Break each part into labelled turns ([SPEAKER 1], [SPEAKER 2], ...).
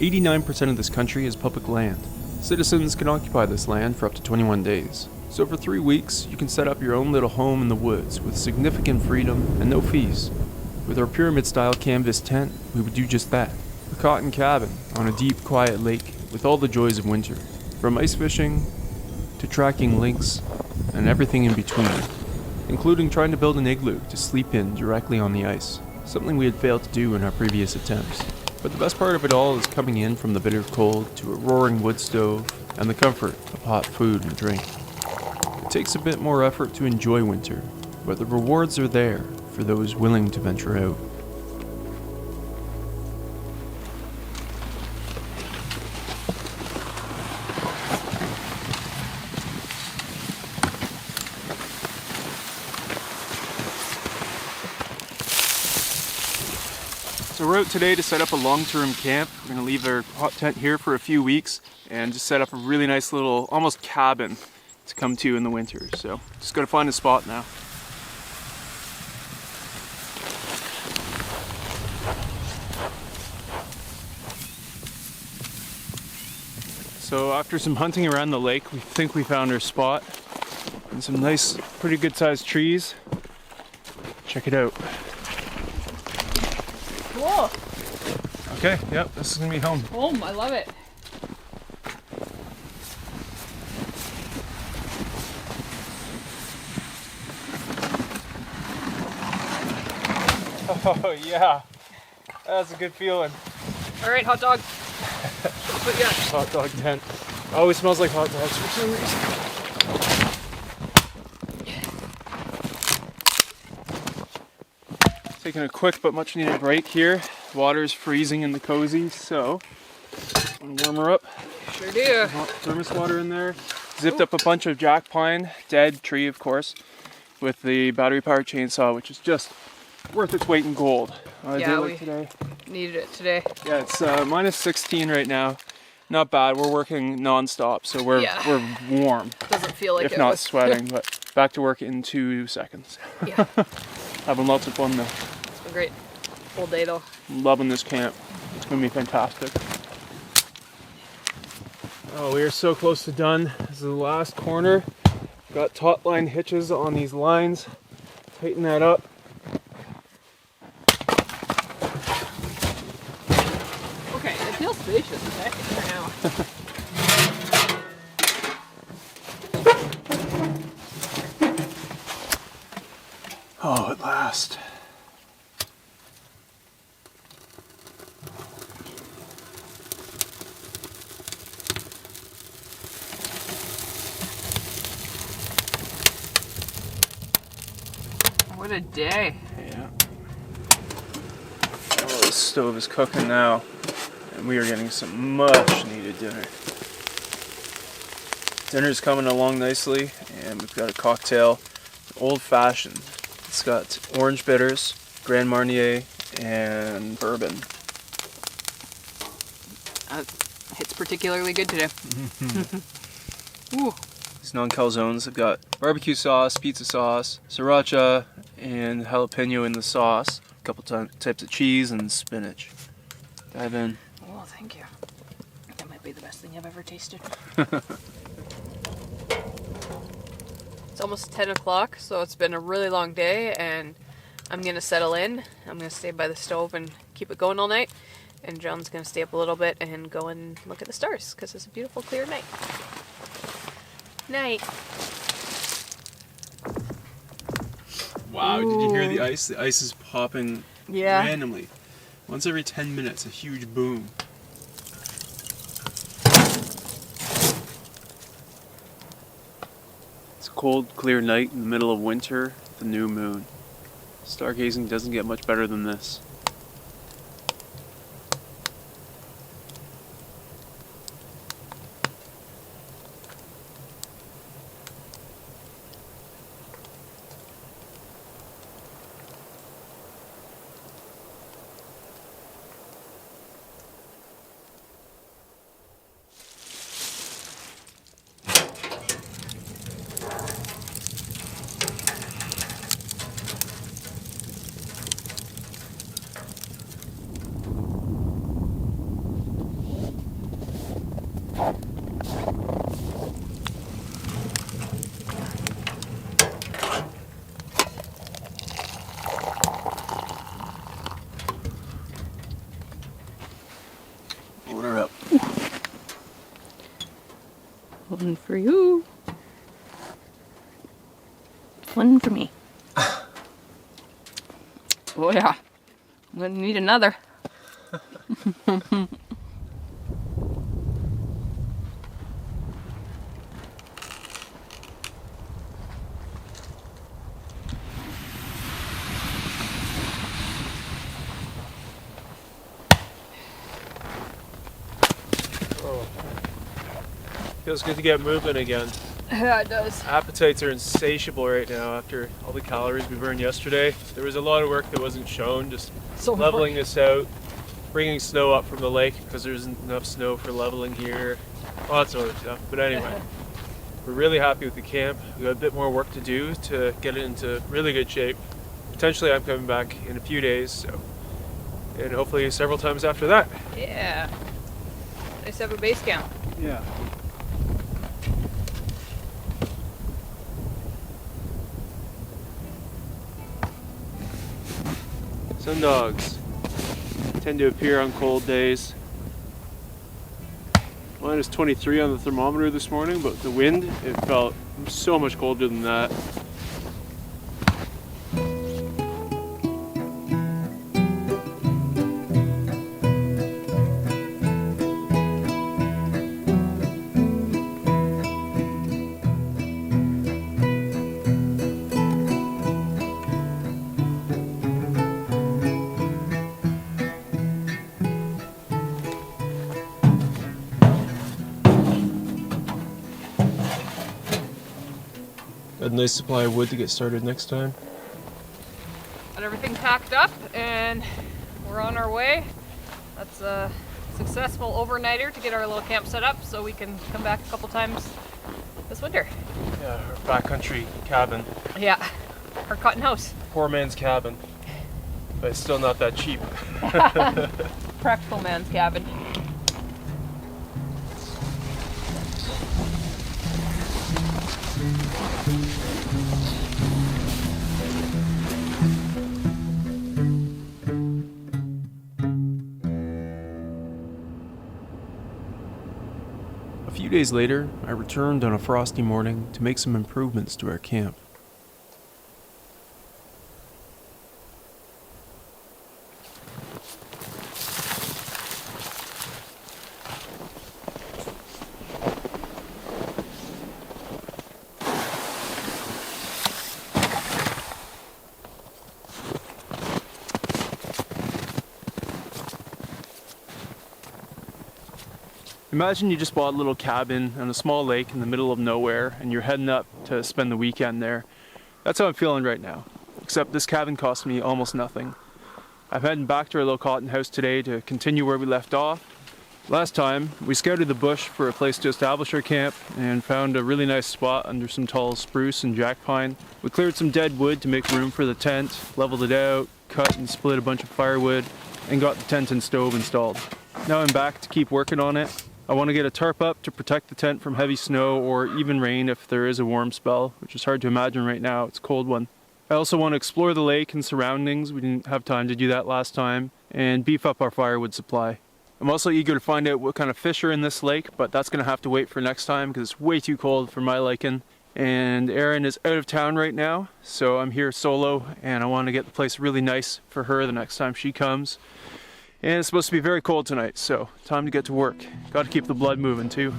[SPEAKER 1] 89% of this country is public land. Citizens can occupy this land for up to 21 days. So for 3 weeks, you can set up your own little home in the woods with significant freedom and no fees. With our pyramid-style canvas tent, we would do just that. A cotton cabin on a deep, quiet lake with all the joys of winter, from ice fishing to tracking lynx and everything in between, including trying to build an igloo to sleep in directly on the ice, something we had failed to do in our previous attempts. But the best part of it all is coming in from the bitter cold to a roaring wood stove and the comfort of hot food and drink. It takes a bit more effort to enjoy winter, but the rewards are there for those willing to venture out. So we're out today to set up a long-term camp. We're going to leave our hot tent here for a few weeks and just set up a really nice little, almost cabin to come to in the winter. So just got to find a spot now. So after some hunting around the lake, we think we found our spot and some nice, pretty good sized trees. Check it out.
[SPEAKER 2] Cool.
[SPEAKER 1] Okay, yep, this is gonna be home.
[SPEAKER 2] Home, I love it.
[SPEAKER 1] Oh yeah, that's a good feeling.
[SPEAKER 2] All right, hot dog. But yeah.
[SPEAKER 1] Hot dog tent. Always smells like hot dogs for some reason. Taking a quick but much needed break here. Water is freezing in the cozy, so I'm gonna warm her up.
[SPEAKER 2] Sure do.
[SPEAKER 1] Hot thermos water in there. Zipped up a bunch of jack pine, dead tree of course, with the battery powered chainsaw, which is just worth its weight in gold.
[SPEAKER 2] Yeah, we
[SPEAKER 1] today.
[SPEAKER 2] needed it today.
[SPEAKER 1] Yeah, it's minus 16 right now. Not bad. We're working non-stop, so we're warm.
[SPEAKER 2] Doesn't feel like
[SPEAKER 1] if
[SPEAKER 2] it
[SPEAKER 1] not
[SPEAKER 2] was.
[SPEAKER 1] sweating, but back to work in 2 seconds.
[SPEAKER 2] Yeah.
[SPEAKER 1] Having lots of fun though.
[SPEAKER 2] It's been great. Full day though.
[SPEAKER 1] Loving this camp. It's gonna be fantastic. Oh, we are so close to done. This is the last corner. Got taut line hitches on these lines. Tighten that up.
[SPEAKER 2] Okay, it feels spacious back in here now.
[SPEAKER 1] Oh, at last.
[SPEAKER 2] What a day.
[SPEAKER 1] Yeah. Oh, the stove is cooking now, and we are getting some much needed dinner. Dinner's coming along nicely, and we've got a cocktail, old fashioned. It's got orange bitters, Grand Marnier, and bourbon.
[SPEAKER 2] It's particularly good today. Ooh.
[SPEAKER 1] These non-calzones have got barbecue sauce, pizza sauce, sriracha, and jalapeno in the sauce. A couple types of cheese and spinach. Dive in.
[SPEAKER 2] Oh, thank you. That might be the best thing I've ever tasted. It's almost 10 o'clock, so it's been a really long day, and I'm going to settle in. I'm going to stay by the stove and keep it going all night. And John's going to stay up a little bit and go and look at the stars, because it's a beautiful, clear night. Night.
[SPEAKER 1] Wow, did you hear the ice? The ice is popping
[SPEAKER 2] Yeah.
[SPEAKER 1] randomly. Once every 10 minutes, a huge boom. It's a cold, clear night in the middle of winter, the new moon. Stargazing doesn't get much better than this.
[SPEAKER 3] One for you. One for me. Oh yeah, I'm gonna need another.
[SPEAKER 4] Feels good to get moving again.
[SPEAKER 2] Yeah, it does.
[SPEAKER 4] Appetites are insatiable right now after all the calories we burned yesterday. There was a lot of work that wasn't shown, just
[SPEAKER 2] So
[SPEAKER 4] leveling this out, bringing snow up from the lake because there isn't enough snow for leveling here, lots of other stuff. But anyway, we're really happy with the camp. We got a bit more work to do to get it into really good shape. Potentially I'm coming back in a few days, so, and hopefully several times after that.
[SPEAKER 2] Yeah. Nice to have a base camp.
[SPEAKER 4] Yeah. Sun dogs tend to appear on cold days. Minus 23 on the thermometer this morning, but the wind, it felt so much colder than that. Got a nice supply of wood to get started next time.
[SPEAKER 2] Got everything packed up and we're on our way. That's a successful overnighter to get our little camp set up so we can come back a couple times this winter.
[SPEAKER 4] Yeah, our backcountry cabin.
[SPEAKER 2] Yeah, our cotton house.
[SPEAKER 4] Poor man's cabin, but it's still not that cheap.
[SPEAKER 2] Practical man's cabin.
[SPEAKER 1] A few days later, I returned on a frosty morning to make some improvements to our camp. Imagine you just bought a little cabin on a small lake in the middle of nowhere and you're heading up to spend the weekend there. That's how I'm feeling right now, except this cabin cost me almost nothing. I'm heading back to our little cotton house today to continue where we left off. Last time, we scouted the bush for a place to establish our camp and found a really nice spot under some tall spruce and jack pine. We cleared some dead wood to make room for the tent, leveled it out, cut and split a bunch of firewood, and got the tent and stove installed. Now I'm back to keep working on it. I want to get a tarp up to protect the tent from heavy snow or even rain if there is a warm spell, which is hard to imagine right now, it's a cold one. I also want to explore the lake and surroundings, we didn't have time to do that last time, and beef up our firewood supply. I'm also eager to find out what kind of fish are in this lake, but that's going to have to wait for next time because it's way too cold for my liking. And Erin is out of town right now, so I'm here solo and I want to get the place really nice for her the next time she comes. And it's supposed to be very cold tonight, so time to get to work. Got to keep the blood moving too.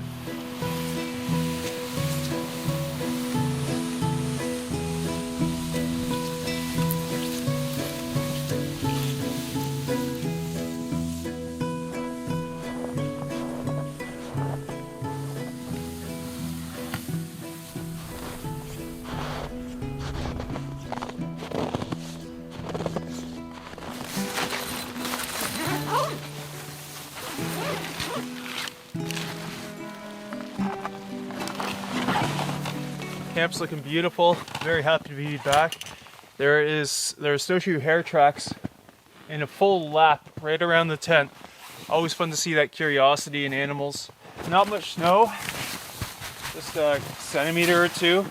[SPEAKER 4] Camp's looking beautiful. Very happy to be back. There are snowshoe hair tracks in a full lap right around the tent. Always fun to see that curiosity in animals. Not much snow, just a centimeter or two.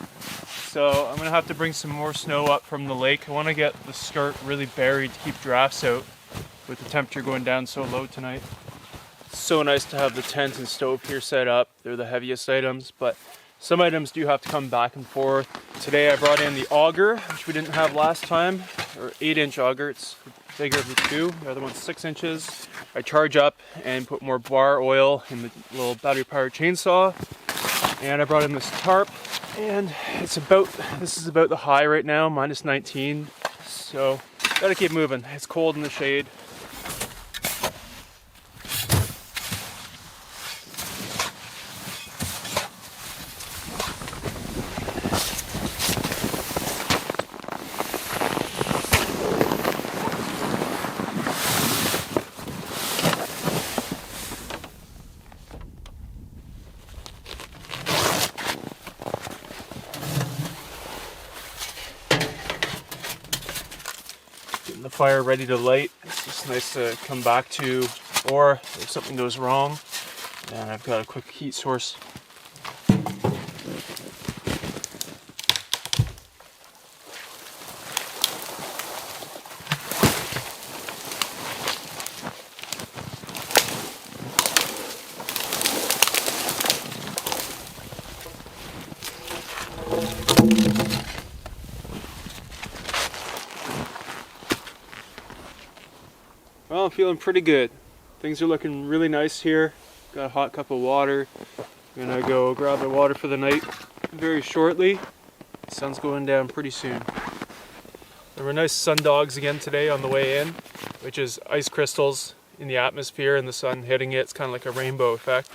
[SPEAKER 4] So I'm gonna have to bring some more snow up from the lake. I want to get the skirt really buried to keep drafts out with the temperature going down so low tonight.
[SPEAKER 1] So nice to have the tent and stove here set up. They're the heaviest items, but some items do have to come back and forth. Today I brought in the auger, which we didn't have last time, or 8-inch auger. It's bigger of the two. The other one's 6 inches. I charge up and put more bar oil in the little battery powered chainsaw. And I brought in this tarp, and this is about the high right now, minus 19. So gotta keep moving. It's cold in the shade. The fire ready to light. It's just nice to come back to, or if something goes wrong, and I've got a quick heat source. Well, I'm feeling pretty good. Things are looking really nice here. Got a hot cup of water. I'm gonna go grab the water for the night very shortly. The sun's going down pretty soon. There were nice sun dogs again today on the way in, which is ice crystals in the atmosphere and the sun hitting it. It's kind of like a rainbow effect.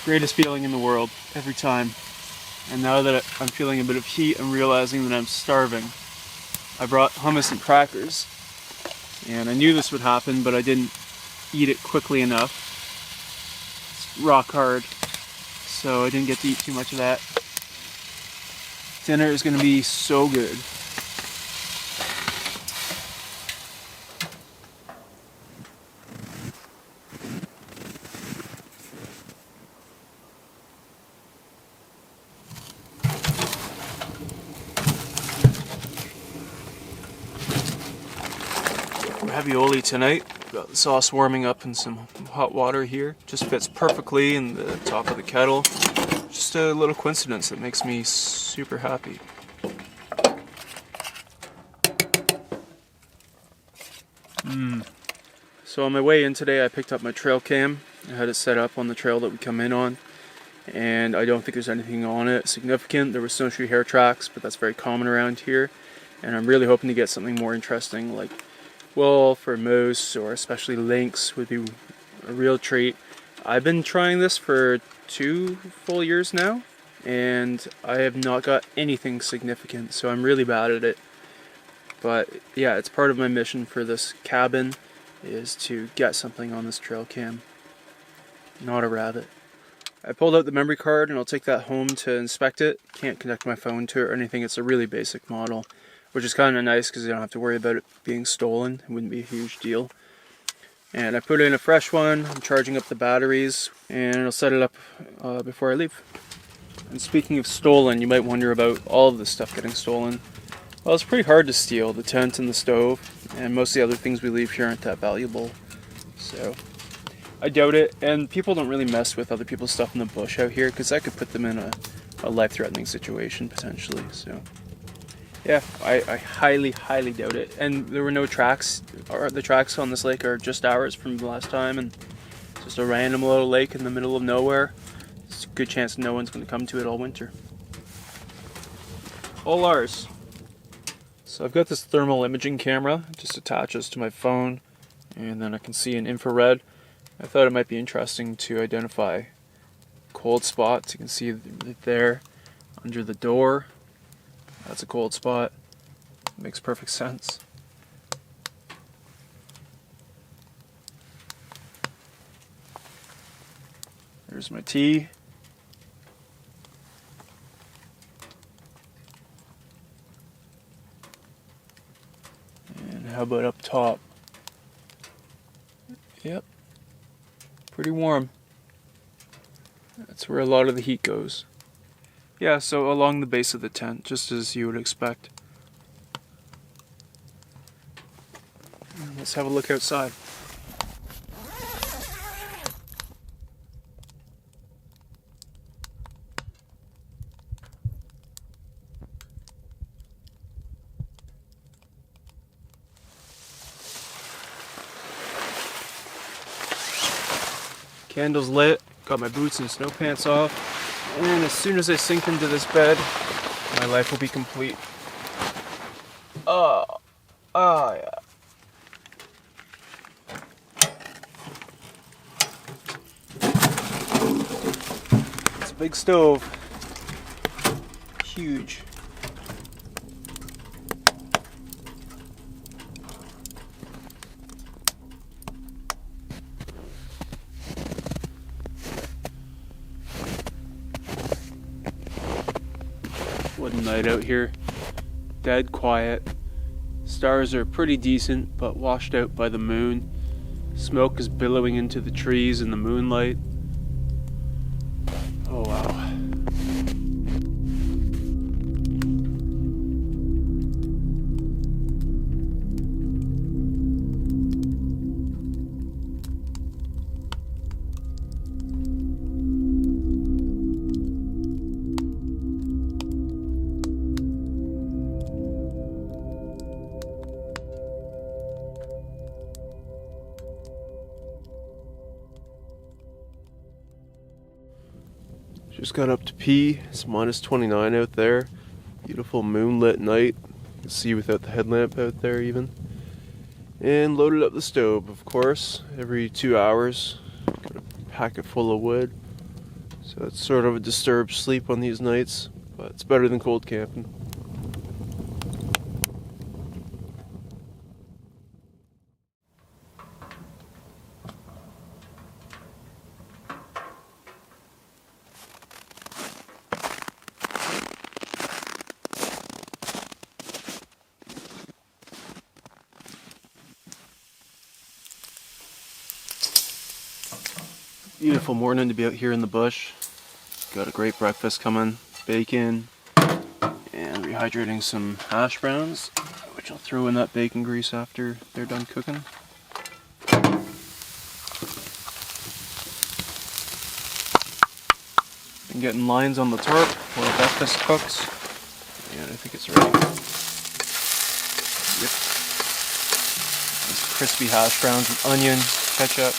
[SPEAKER 1] Greatest feeling in the world, every time. And now that I'm feeling a bit of heat, I'm realizing that I'm starving. I brought hummus and crackers, and I knew this would happen, but I didn't eat it quickly enough. It's rock hard, so I didn't get to eat too much of that. Dinner is going to be so good. Ravioli tonight. Got the sauce warming up in some hot water here. Just fits perfectly in the top of the kettle. Just a little coincidence that makes me super happy. So on my way in today, I picked up my trail cam. I had it set up on the trail that we come in on, and I don't think there's anything on it significant. There were snowshoe hare tracks, but that's very common around here, and I'm really hoping to get something more interesting, like wolf or moose, or especially lynx would be a real treat. I've been trying this for 2 full years now, and I have not got anything significant, so I'm really bad at it. But yeah, it's part of my mission for this cabin, is to get something on this trail cam. Not a rabbit. I pulled out the memory card, and I'll take that home to inspect it. Can't connect my phone to it or anything. It's a really basic model, which is kind of nice because I don't have to worry about it being stolen. It wouldn't be a huge deal. And I put in a fresh one. I'm charging up the batteries, and I'll set it up before I leave. And speaking of stolen, you might wonder about all of this stuff getting stolen. Well, it's pretty hard to steal, the tent and the stove, and most of the other things we leave here aren't that valuable. So I doubt it, and people don't really mess with other people's stuff in the bush out here, because that could put them in a life-threatening situation, potentially. So yeah, I highly, highly doubt it. And there were no tracks, or the tracks on this lake are just ours from the last time, and just a random little lake in the middle of nowhere. It's a good chance no one's going to come to it all winter. All ours. So I've got this thermal imaging camera, it just attaches to my phone, and then I can see in infrared. I thought it might be interesting to identify cold spots. You can see right there under the door. That's a cold spot. Makes perfect sense. There's my tea. How about up top? Yep. Pretty warm. That's where a lot of the heat goes. Yeah, so along the base of the tent, just as you would expect. Let's have a look outside. Candles lit, got my boots and snow pants off, and as soon as I sink into this bed, my life will be complete. Oh yeah. It's a big stove. Huge. What a night out here. Dead quiet. Stars are pretty decent, but washed out by the moon. Smoke is billowing into the trees in the moonlight. Oh wow. Just got up to pee. It's minus 29 out there. Beautiful moonlit night. You can see without the headlamp out there even. And loaded up the stove, of course. Every 2 hours, got a packet full of wood. So it's sort of a disturbed sleep on these nights, but it's better than cold camping. Beautiful morning to be out here in the bush. Got a great breakfast coming. Bacon and rehydrating some hash browns, which I'll throw in that bacon grease after they're done cooking. Been getting lines on the tarp while breakfast cooks. And I think it's ready. Yep. These crispy hash browns with onion, ketchup.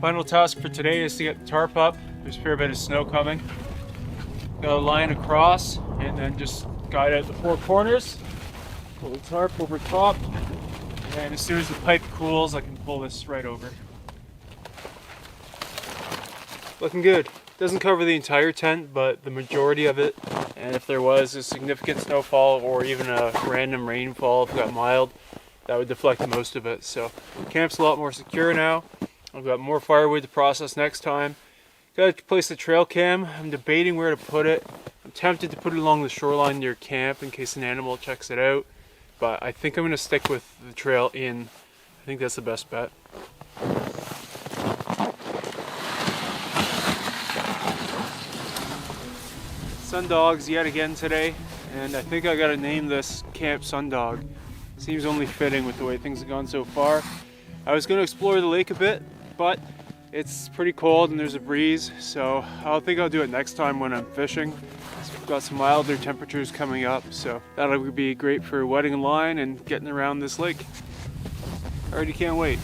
[SPEAKER 1] Final task for today is to get the tarp up. There's a fair bit of snow coming. Got a line across and then just guide out the four corners. Pull the tarp over top. And as soon as the pipe cools, I can pull this right over. Looking good. Doesn't cover the entire tent, but the majority of it. And if there was a significant snowfall or even a random rainfall, if it got mild, that would deflect most of it. So camp's a lot more secure now. I've got more firewood to process next time. Got to place the trail cam. I'm debating where to put it. I'm tempted to put it along the shoreline near camp in case an animal checks it out. But I think I'm going to stick with the trail in. I think that's the best bet. Sundogs yet again today. And I think I got to name this Camp Sundog. Seems only fitting with the way things have gone so far. I was going to explore the lake a bit, but It's pretty cold and there's a breeze, so I think I'll do it next time when I'm fishing. We've got some milder temperatures coming up, so that'll be great for wetting a line and getting around this lake. Already can't wait.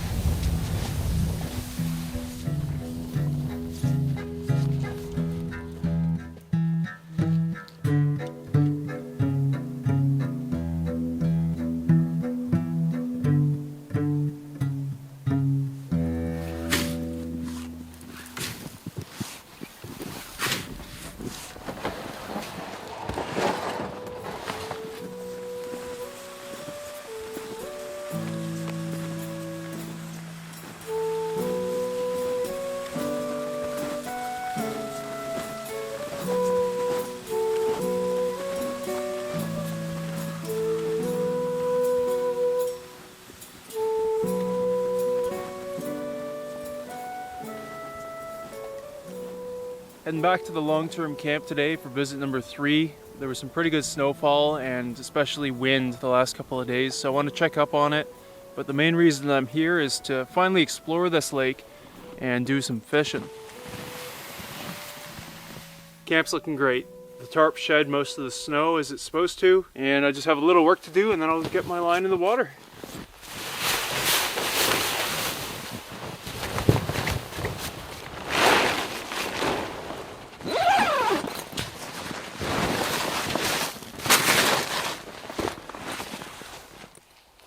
[SPEAKER 1] Heading back to the long-term camp today for visit number 3. There was some pretty good snowfall and especially wind the last couple of days, so I want to check up on it. But the main reason I'm here is to finally explore this lake and do some fishing. Camp's looking great. The tarp shed most of the snow as it's supposed to, and I just have a little work to do and then I'll get my line in the water.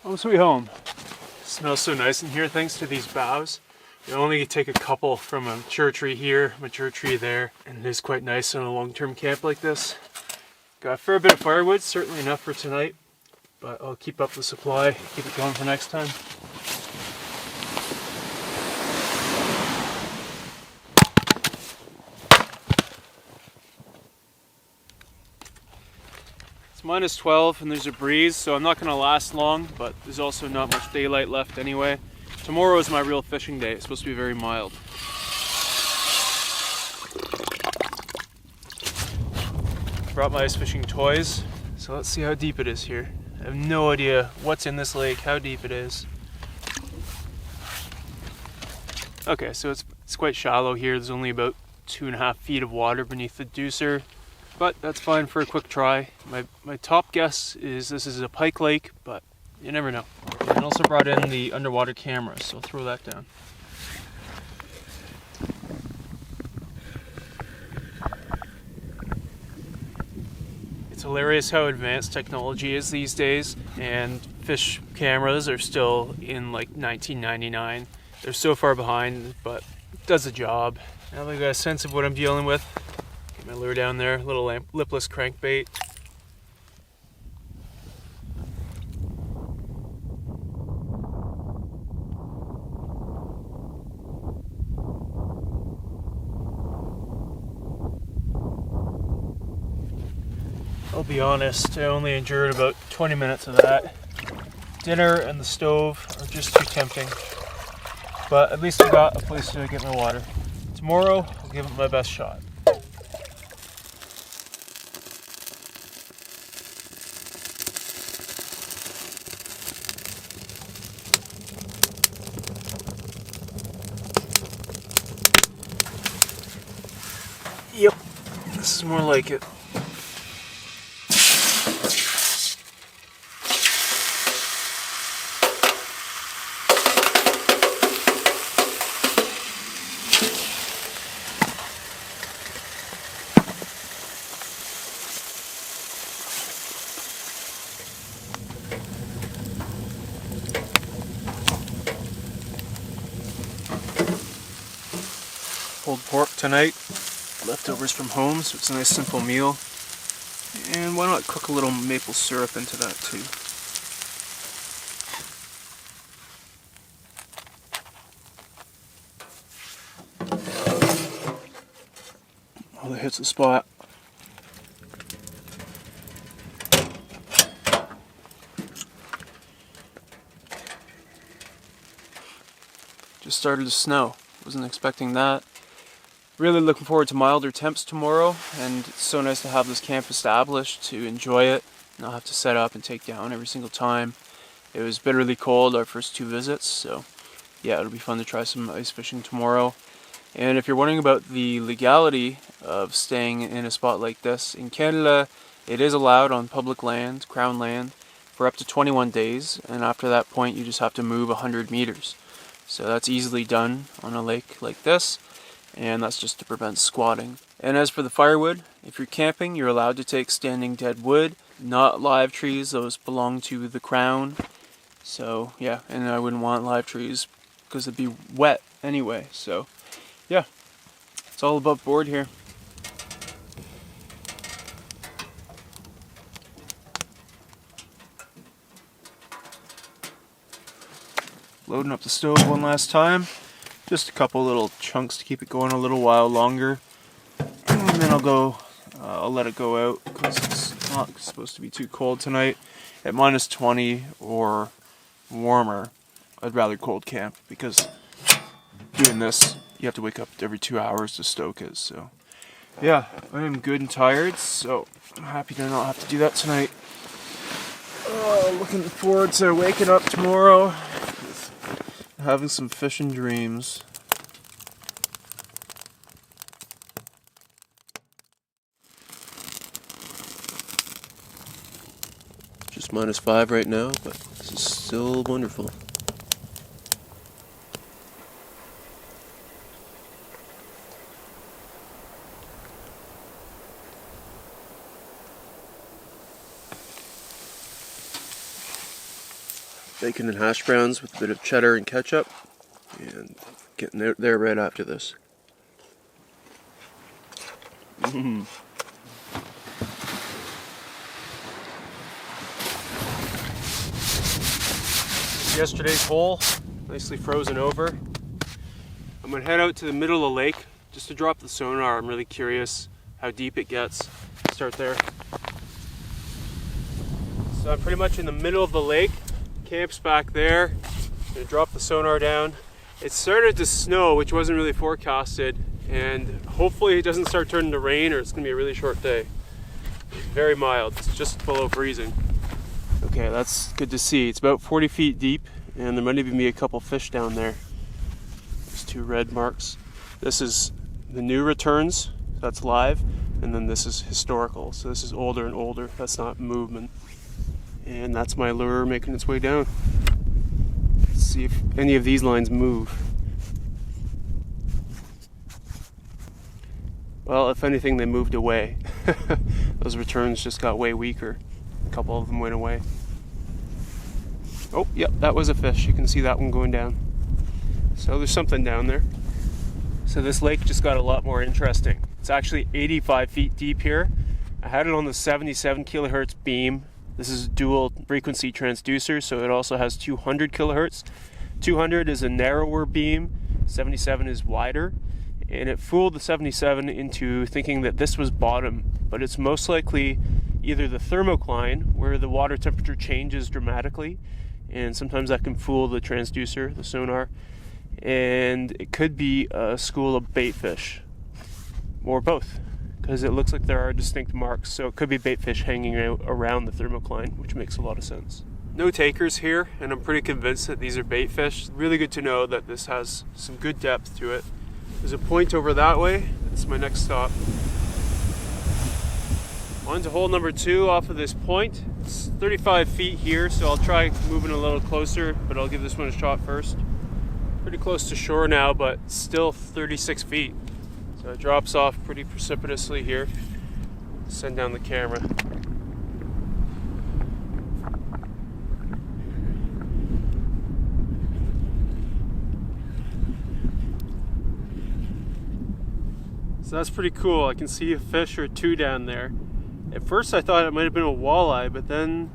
[SPEAKER 1] Home sweet home. It smells so nice in here thanks to these boughs. You only take a couple from a mature tree here, mature tree there, and it is quite nice on a long-term camp like this. Got a fair bit of firewood, certainly enough for tonight, but I'll keep up the supply, keep it going for next time. Minus 12 and there's a breeze, so I'm not going to last long, but there's also not much daylight left anyway. Tomorrow is my real fishing day. It's supposed to be very mild. Brought my ice fishing toys, so let's see how deep it is here. I have no idea what's in this lake, how deep it is. Okay, so it's quite shallow here. There's only about 2.5 feet of water beneath the deucer. But that's fine for a quick try. My top guess is this is a pike lake, but you never know. And also brought in the underwater camera, so I'll throw that down. It's hilarious how advanced technology is these days, and fish cameras are still in like 1999. They're so far behind, but it does the job. Now that I've got a sense of what I'm dealing with, my lure down there, little lipless crankbait. I'll be honest, I only endured about 20 minutes of that. Dinner and the stove are just too tempting, but at least I got a place to get my water. Tomorrow, I'll give it my best shot. Yep, this is more like it. Pulled pork tonight. Leftovers from home, so it's a nice simple meal. And why not cook a little maple syrup into that too? Oh, that hits the spot. Just started to snow. Wasn't expecting that. Really looking forward to milder temps tomorrow, and it's so nice to have this camp established to enjoy it, not have to set up and take down every single time. It was bitterly cold our first 2 visits, so yeah, it'll be fun to try some ice fishing tomorrow. And if you're wondering about the legality of staying in a spot like this, in Canada it is allowed on public land, crown land, for up to 21 days, and after that point you just have to move 100 meters. So that's easily done on a lake like this, and that's just to prevent squatting. And as for the firewood, if you're camping, you're allowed to take standing dead wood, not live trees. Those belong to the crown. So yeah, and I wouldn't want live trees because it'd be wet anyway. So yeah, it's all above board here. Loading up the stove one last time. Just a couple little chunks to keep it going a little while longer. And then I'll let it go out because it's not supposed to be too cold tonight. At minus 20 or warmer, I'd rather cold camp because doing this, you have to wake up every 2 hours to stoke it. So yeah, I am good and tired, so I'm happy to not have to do that tonight. Looking forward to waking up tomorrow, having some fishing dreams.
[SPEAKER 5] Just minus 5 right now, but this is still wonderful. Bacon and hash browns with a bit of cheddar and ketchup, and getting out there right after this.
[SPEAKER 1] Yesterday's hole, nicely frozen over. I'm gonna head out to the middle of the lake just to drop the sonar. I'm really curious how deep it gets. Start there. So I'm pretty much in the middle of the lake. Camp's back there. I'm gonna drop the sonar down. It started to snow, which wasn't really forecasted, and hopefully it doesn't start turning to rain or it's gonna be a really short day. It's very mild, it's just below freezing. Okay, that's good to see. It's about 40 feet deep, and there might even be a couple fish down there. There's 2 red marks. This is the new returns, that's live, and then this is historical. So this is older and older, that's not movement. And that's my lure making its way down. Let's see if any of these lines move. Well, if anything, they moved away. Those returns just got way weaker. A couple of them went away. Oh, yep, that was a fish. You can see that one going down. So there's something down there. So this lake just got a lot more interesting. It's actually 85 feet deep here. I had it on the 77 kilohertz beam. This is a dual frequency transducer, so it also has 200 kilohertz. 200 is a narrower beam, 77 is wider, and it fooled the 77 into thinking that this was bottom, but it's most likely either the thermocline, where the water temperature changes dramatically, and sometimes that can fool the transducer, the sonar, and it could be a school of bait fish, or both, because it looks like there are distinct marks, so it could be bait fish hanging out around the thermocline, which makes a lot of sense. No takers here, and I'm pretty convinced that these are bait fish. Really good to know that this has some good depth to it. There's a point over that way. That's my next stop. On to hole number 2 off of this point. It's 35 feet here, so I'll try moving a little closer, but I'll give this one a shot first. Pretty close to shore now, but still 36 feet. So it drops off pretty precipitously here. Send down the camera. So that's pretty cool. I can see a fish or 2 down there. At first I thought it might have been a walleye, but then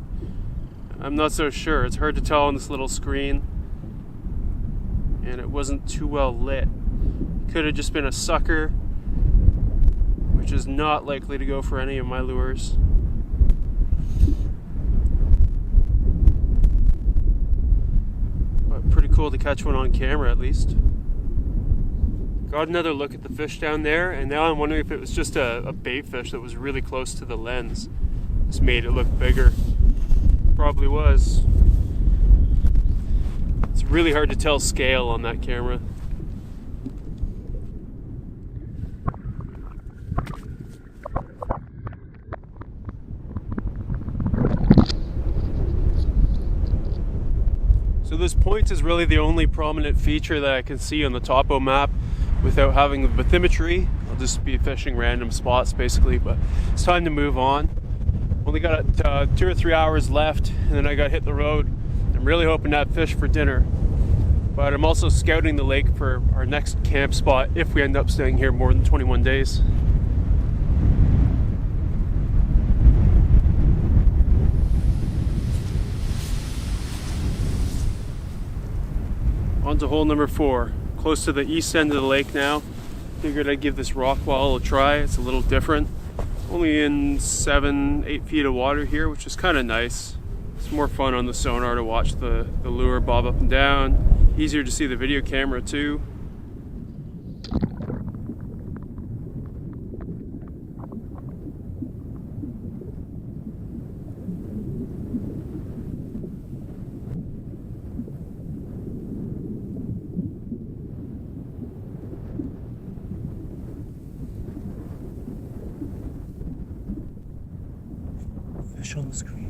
[SPEAKER 1] I'm not so sure. It's hard to tell on this little screen, and it wasn't too well lit. Could have just been a sucker, which is not likely to go for any of my lures. But pretty cool to catch one on camera at least. Got another look at the fish down there, and now I'm wondering if it was just a bait fish that was really close to the lens. This made it look bigger. Probably was. It's really hard to tell scale on that camera. So this point is really the only prominent feature that I can see on the topo map without having the bathymetry. I'll just be fishing random spots basically, but it's time to move on. Only got 2 or 3 hours left and then I got to hit the road. I'm really hoping to have fish for dinner, but I'm also scouting the lake for our next camp spot if we end up staying here more than 21 days. On to hole number 4, close to the east end of the lake now. Figured I'd give this rock wall a try. It's a little different. Only in 7-8 feet of water here, which is kind of nice. It's more fun on the sonar to watch the lure bob up and down. Easier to see the video camera too. Fish on the screen.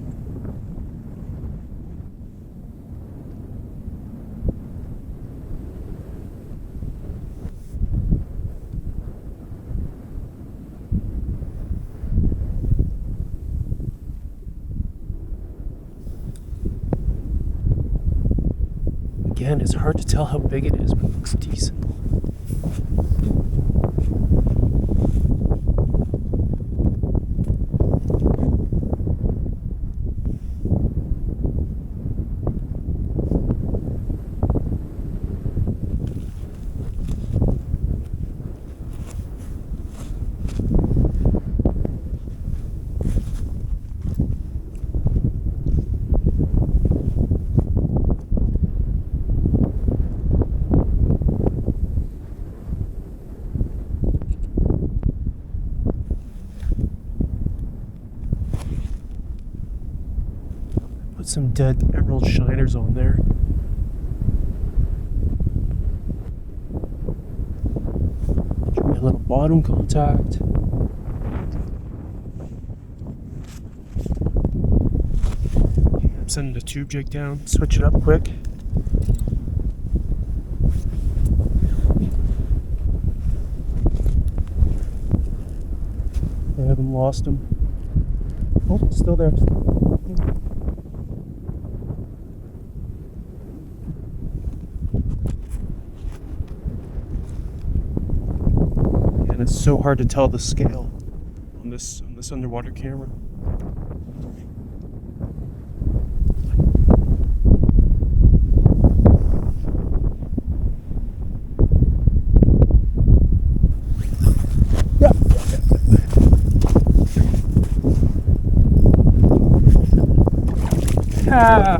[SPEAKER 1] Again, it's hard to tell how big it is, but it looks decent. Some dead emerald shiners on there. Try a little bottom contact. Okay, I'm sending the tube jig down, switch it up quick. I haven't lost him. Oh, still there. And it's so hard to tell the scale on this underwater camera. Ah.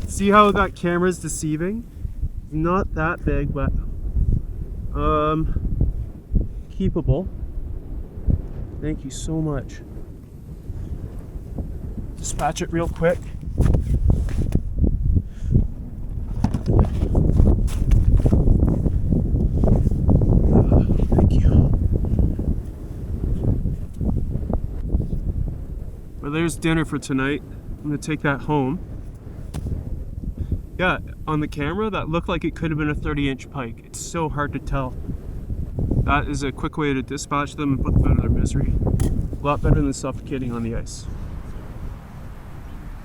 [SPEAKER 1] See how that camera's deceiving? Not that big, but keepable. Thank you so much. Dispatch it real quick. Thank you. Well, there's dinner for tonight. I'm gonna take that home. Yeah, on the camera, that looked like it could have been a 30-inch pike. It's so hard to tell. That is a quick way to dispatch them and put them out of their misery. A lot better than suffocating on the ice.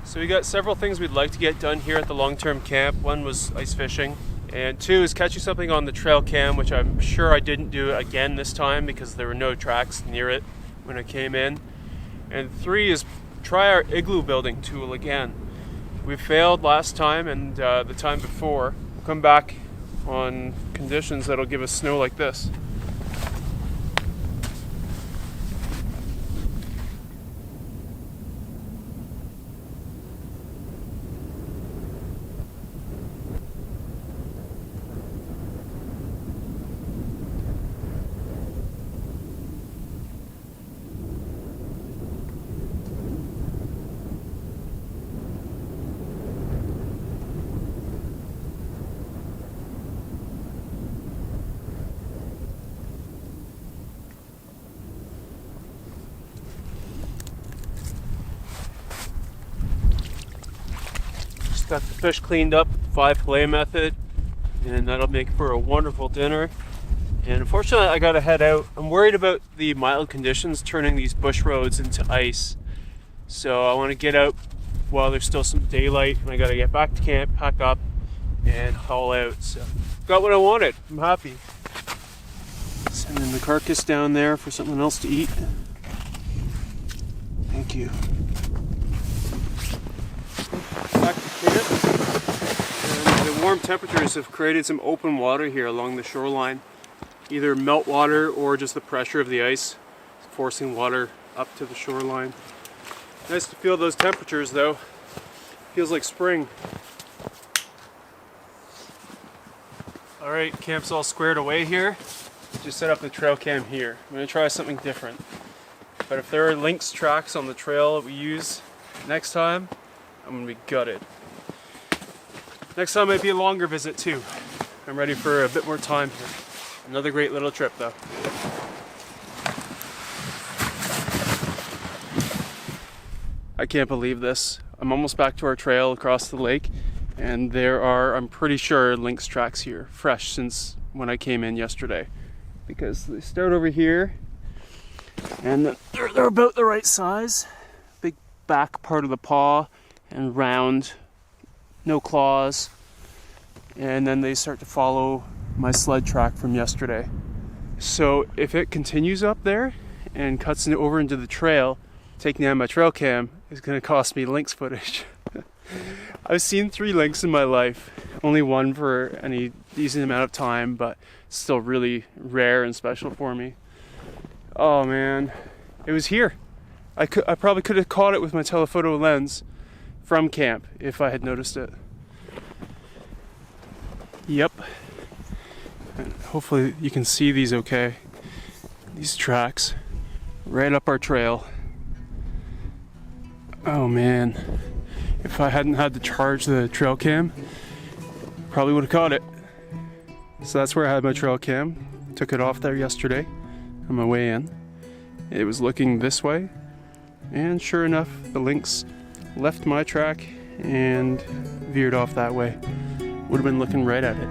[SPEAKER 1] So we got several things we'd like to get done here at the long-term camp. One was ice fishing, and 2 is catching something on the trail cam, which I'm sure I didn't do again this time because there were no tracks near it when I came in. And 3 is try our igloo building tool again. We failed last time and the time before. We'll come back on conditions that'll give us snow like this. Got the fish cleaned up, 5 fillet method, and that'll make for a wonderful dinner. And unfortunately, I gotta head out. I'm worried about the mild conditions turning these bush roads into ice. So I want to get out while there's still some daylight, and I gotta get back to camp, pack up, and haul out. So got what I wanted. I'm happy. Sending the carcass down there for something else to eat. Thank you. Back to camp. And the warm temperatures have created some open water here along the shoreline. Either meltwater or just the pressure of the ice forcing water up to the shoreline. Nice to feel those temperatures though. Feels like spring. Alright, camp's all squared away here. Just set up the trail cam here. I'm going to try something different. But if there are lynx tracks on the trail that we use next time, I'm going to be gutted. Next time might be a longer visit too. I'm ready for a bit more time here. Another great little trip though. I can't believe this. I'm almost back to our trail across the lake, and there are, I'm pretty sure, lynx tracks here, fresh since when I came in yesterday. Because they start over here, and they're about the right size. Big back part of the paw, and round, no claws. And then they start to follow my sled track from yesterday. So if it continues up there and cuts it over into the trail, taking down my trail cam is going to cost me lynx footage. I've seen 3 lynx in my life, only one for any decent amount of time, but still really rare and special for me. Oh man, it was here. I probably could have caught it with my telephoto lens from camp if I had noticed it. Yep. And hopefully you can see these okay. These tracks right up our trail. Oh man, if I hadn't had to charge the trail cam, probably would have caught it. So that's where I had my trail cam. Took it off there yesterday on my way in. It was looking this way, and sure enough, the lynx left my track and veered off that way. Would have been looking right at it.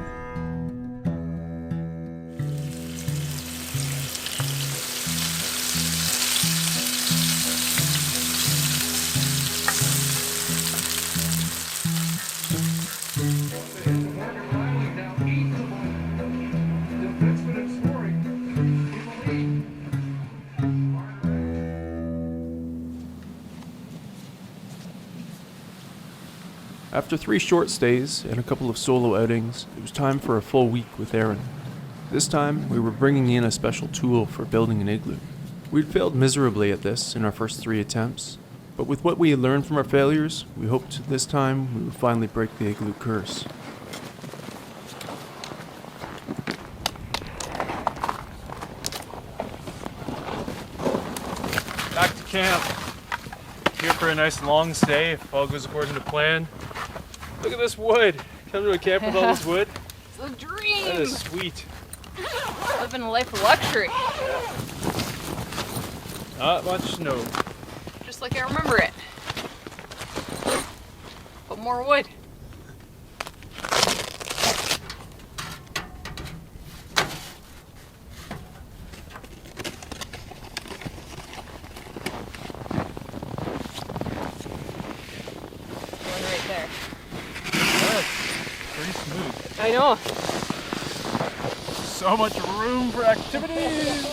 [SPEAKER 1] After 3 short stays and a couple of solo outings, it was time for a full week with Aaron. This time, we were bringing in a special tool for building an igloo. We'd failed miserably at this in our first 3 attempts, but with what we had learned from our failures, we hoped this time we would finally break the igloo curse.
[SPEAKER 4] Back to camp. Here for a nice long stay if all goes according to plan. Look at this wood. Come to a camp with all this wood.
[SPEAKER 3] It's a dream.
[SPEAKER 4] That is sweet.
[SPEAKER 3] Living a life of luxury.
[SPEAKER 4] Not much snow.
[SPEAKER 3] Just like I remember it. But more wood. One right there.
[SPEAKER 4] That's pretty smooth.
[SPEAKER 3] I know.
[SPEAKER 4] So much room for activities.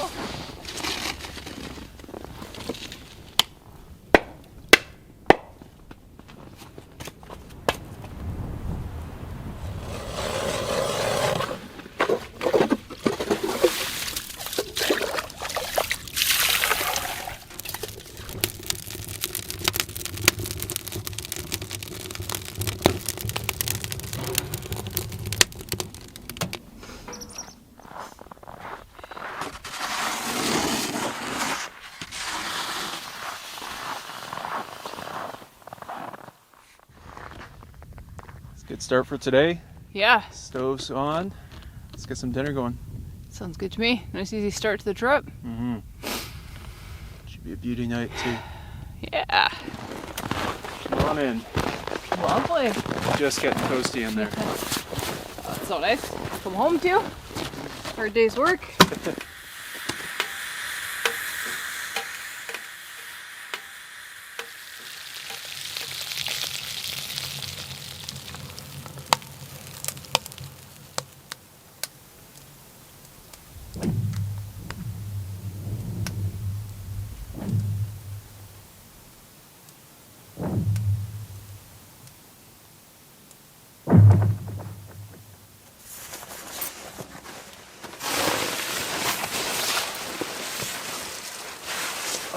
[SPEAKER 4] Good start for today.
[SPEAKER 3] Yeah.
[SPEAKER 4] Stove's on. Let's get some dinner going.
[SPEAKER 3] Sounds good to me. Nice easy start to the trip.
[SPEAKER 4] Mm-hmm. Should be a beauty night too.
[SPEAKER 3] Yeah.
[SPEAKER 4] Come on in.
[SPEAKER 3] Lovely.
[SPEAKER 1] Just getting toasty in there.
[SPEAKER 3] That's so nice. Come home to for a day's work.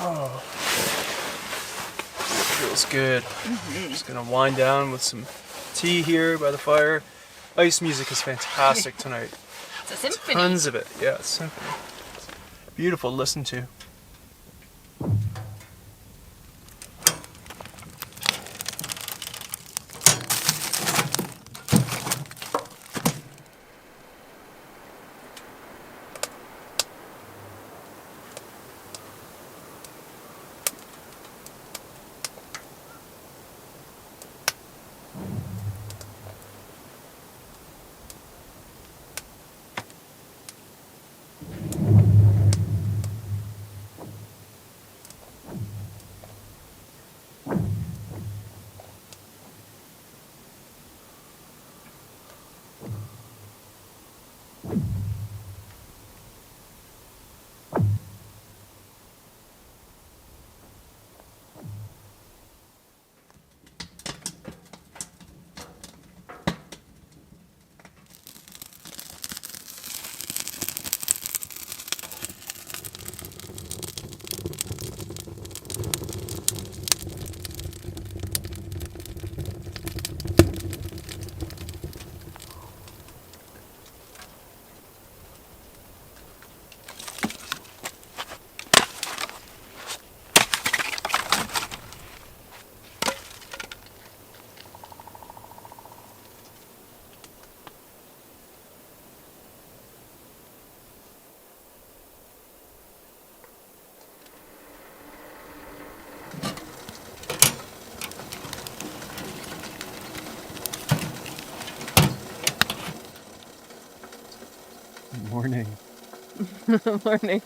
[SPEAKER 1] Oh, feels good. Just gonna wind down with some tea here by the fire. Ice music is fantastic tonight.
[SPEAKER 3] It's a symphony.
[SPEAKER 1] Tons of it. Yeah, it's symphony. Beautiful to listen to. Morning.
[SPEAKER 3] Morning.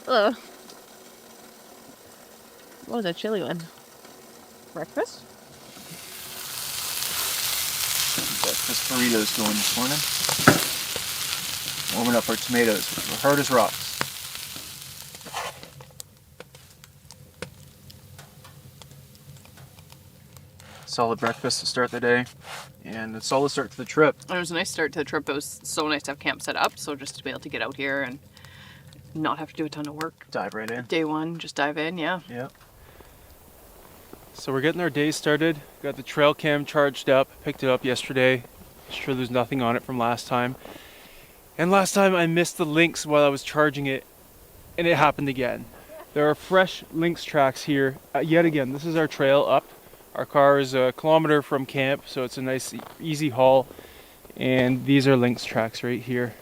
[SPEAKER 3] Hello. What was that chili one? Breakfast?
[SPEAKER 5] Breakfast burritos going this morning. Warming up our tomatoes, which were hard as rocks. Solid breakfast to start the day, and a solid start to the trip.
[SPEAKER 3] It was a nice start to the trip. It was so nice to have camp set up, so just to be able to get out here and not have to do a ton of work.
[SPEAKER 5] Dive right in.
[SPEAKER 3] Day one, just dive in, yeah.
[SPEAKER 5] Yeah.
[SPEAKER 1] So we're getting our day started. Got the trail cam charged up. Picked it up yesterday. Sure there's nothing on it from last time. And last time I missed the links while I was charging it, and it happened again. There are fresh links tracks here. Yet again, this is our trail up. Our car is a kilometer from camp, so it's a nice, easy haul. And these are links tracks right here.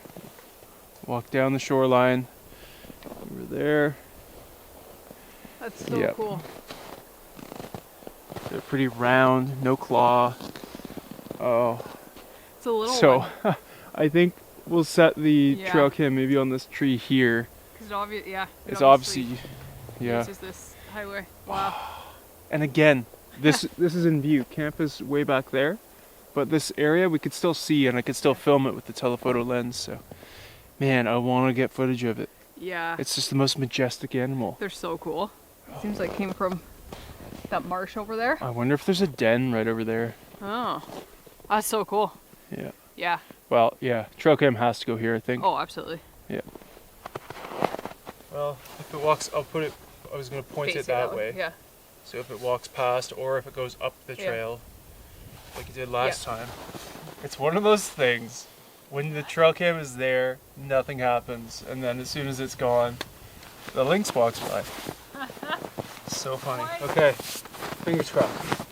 [SPEAKER 1] Walk down the shoreline. Over there.
[SPEAKER 3] That's so
[SPEAKER 1] Yep.
[SPEAKER 3] cool.
[SPEAKER 1] They're pretty round, no claw. Oh,
[SPEAKER 3] It's a little
[SPEAKER 1] so
[SPEAKER 3] one.
[SPEAKER 1] I think we'll set the
[SPEAKER 3] Yeah.
[SPEAKER 1] trail cam maybe on this tree here.
[SPEAKER 3] 'Cause it
[SPEAKER 1] It's obviously, yeah.
[SPEAKER 3] This is this highway. Wow.
[SPEAKER 1] And again, this is in view. Camp is way back there, but this area we could still see, and I could still film it with the telephoto lens. So, man, I want to get footage of it.
[SPEAKER 3] Yeah.
[SPEAKER 1] It's just the most majestic animal.
[SPEAKER 3] They're so cool. Seems like it came from that marsh over there.
[SPEAKER 1] I wonder if there's a den right over there.
[SPEAKER 3] Oh. That's so cool.
[SPEAKER 1] Yeah.
[SPEAKER 3] Yeah.
[SPEAKER 1] Well, yeah. Trail cam has to go here, I think.
[SPEAKER 3] Oh, absolutely.
[SPEAKER 1] Yeah. Well, if it walks, I'll put it. I was gonna point
[SPEAKER 3] Face
[SPEAKER 1] it that way.
[SPEAKER 3] Yeah.
[SPEAKER 1] So if it walks past, or if it goes up the
[SPEAKER 3] Yeah.
[SPEAKER 1] trail, like it did last time. It's one of those things. When the trail cam is there, nothing happens, and then as soon as it's gone, the lynx walks by. So funny. Okay, fingers crossed.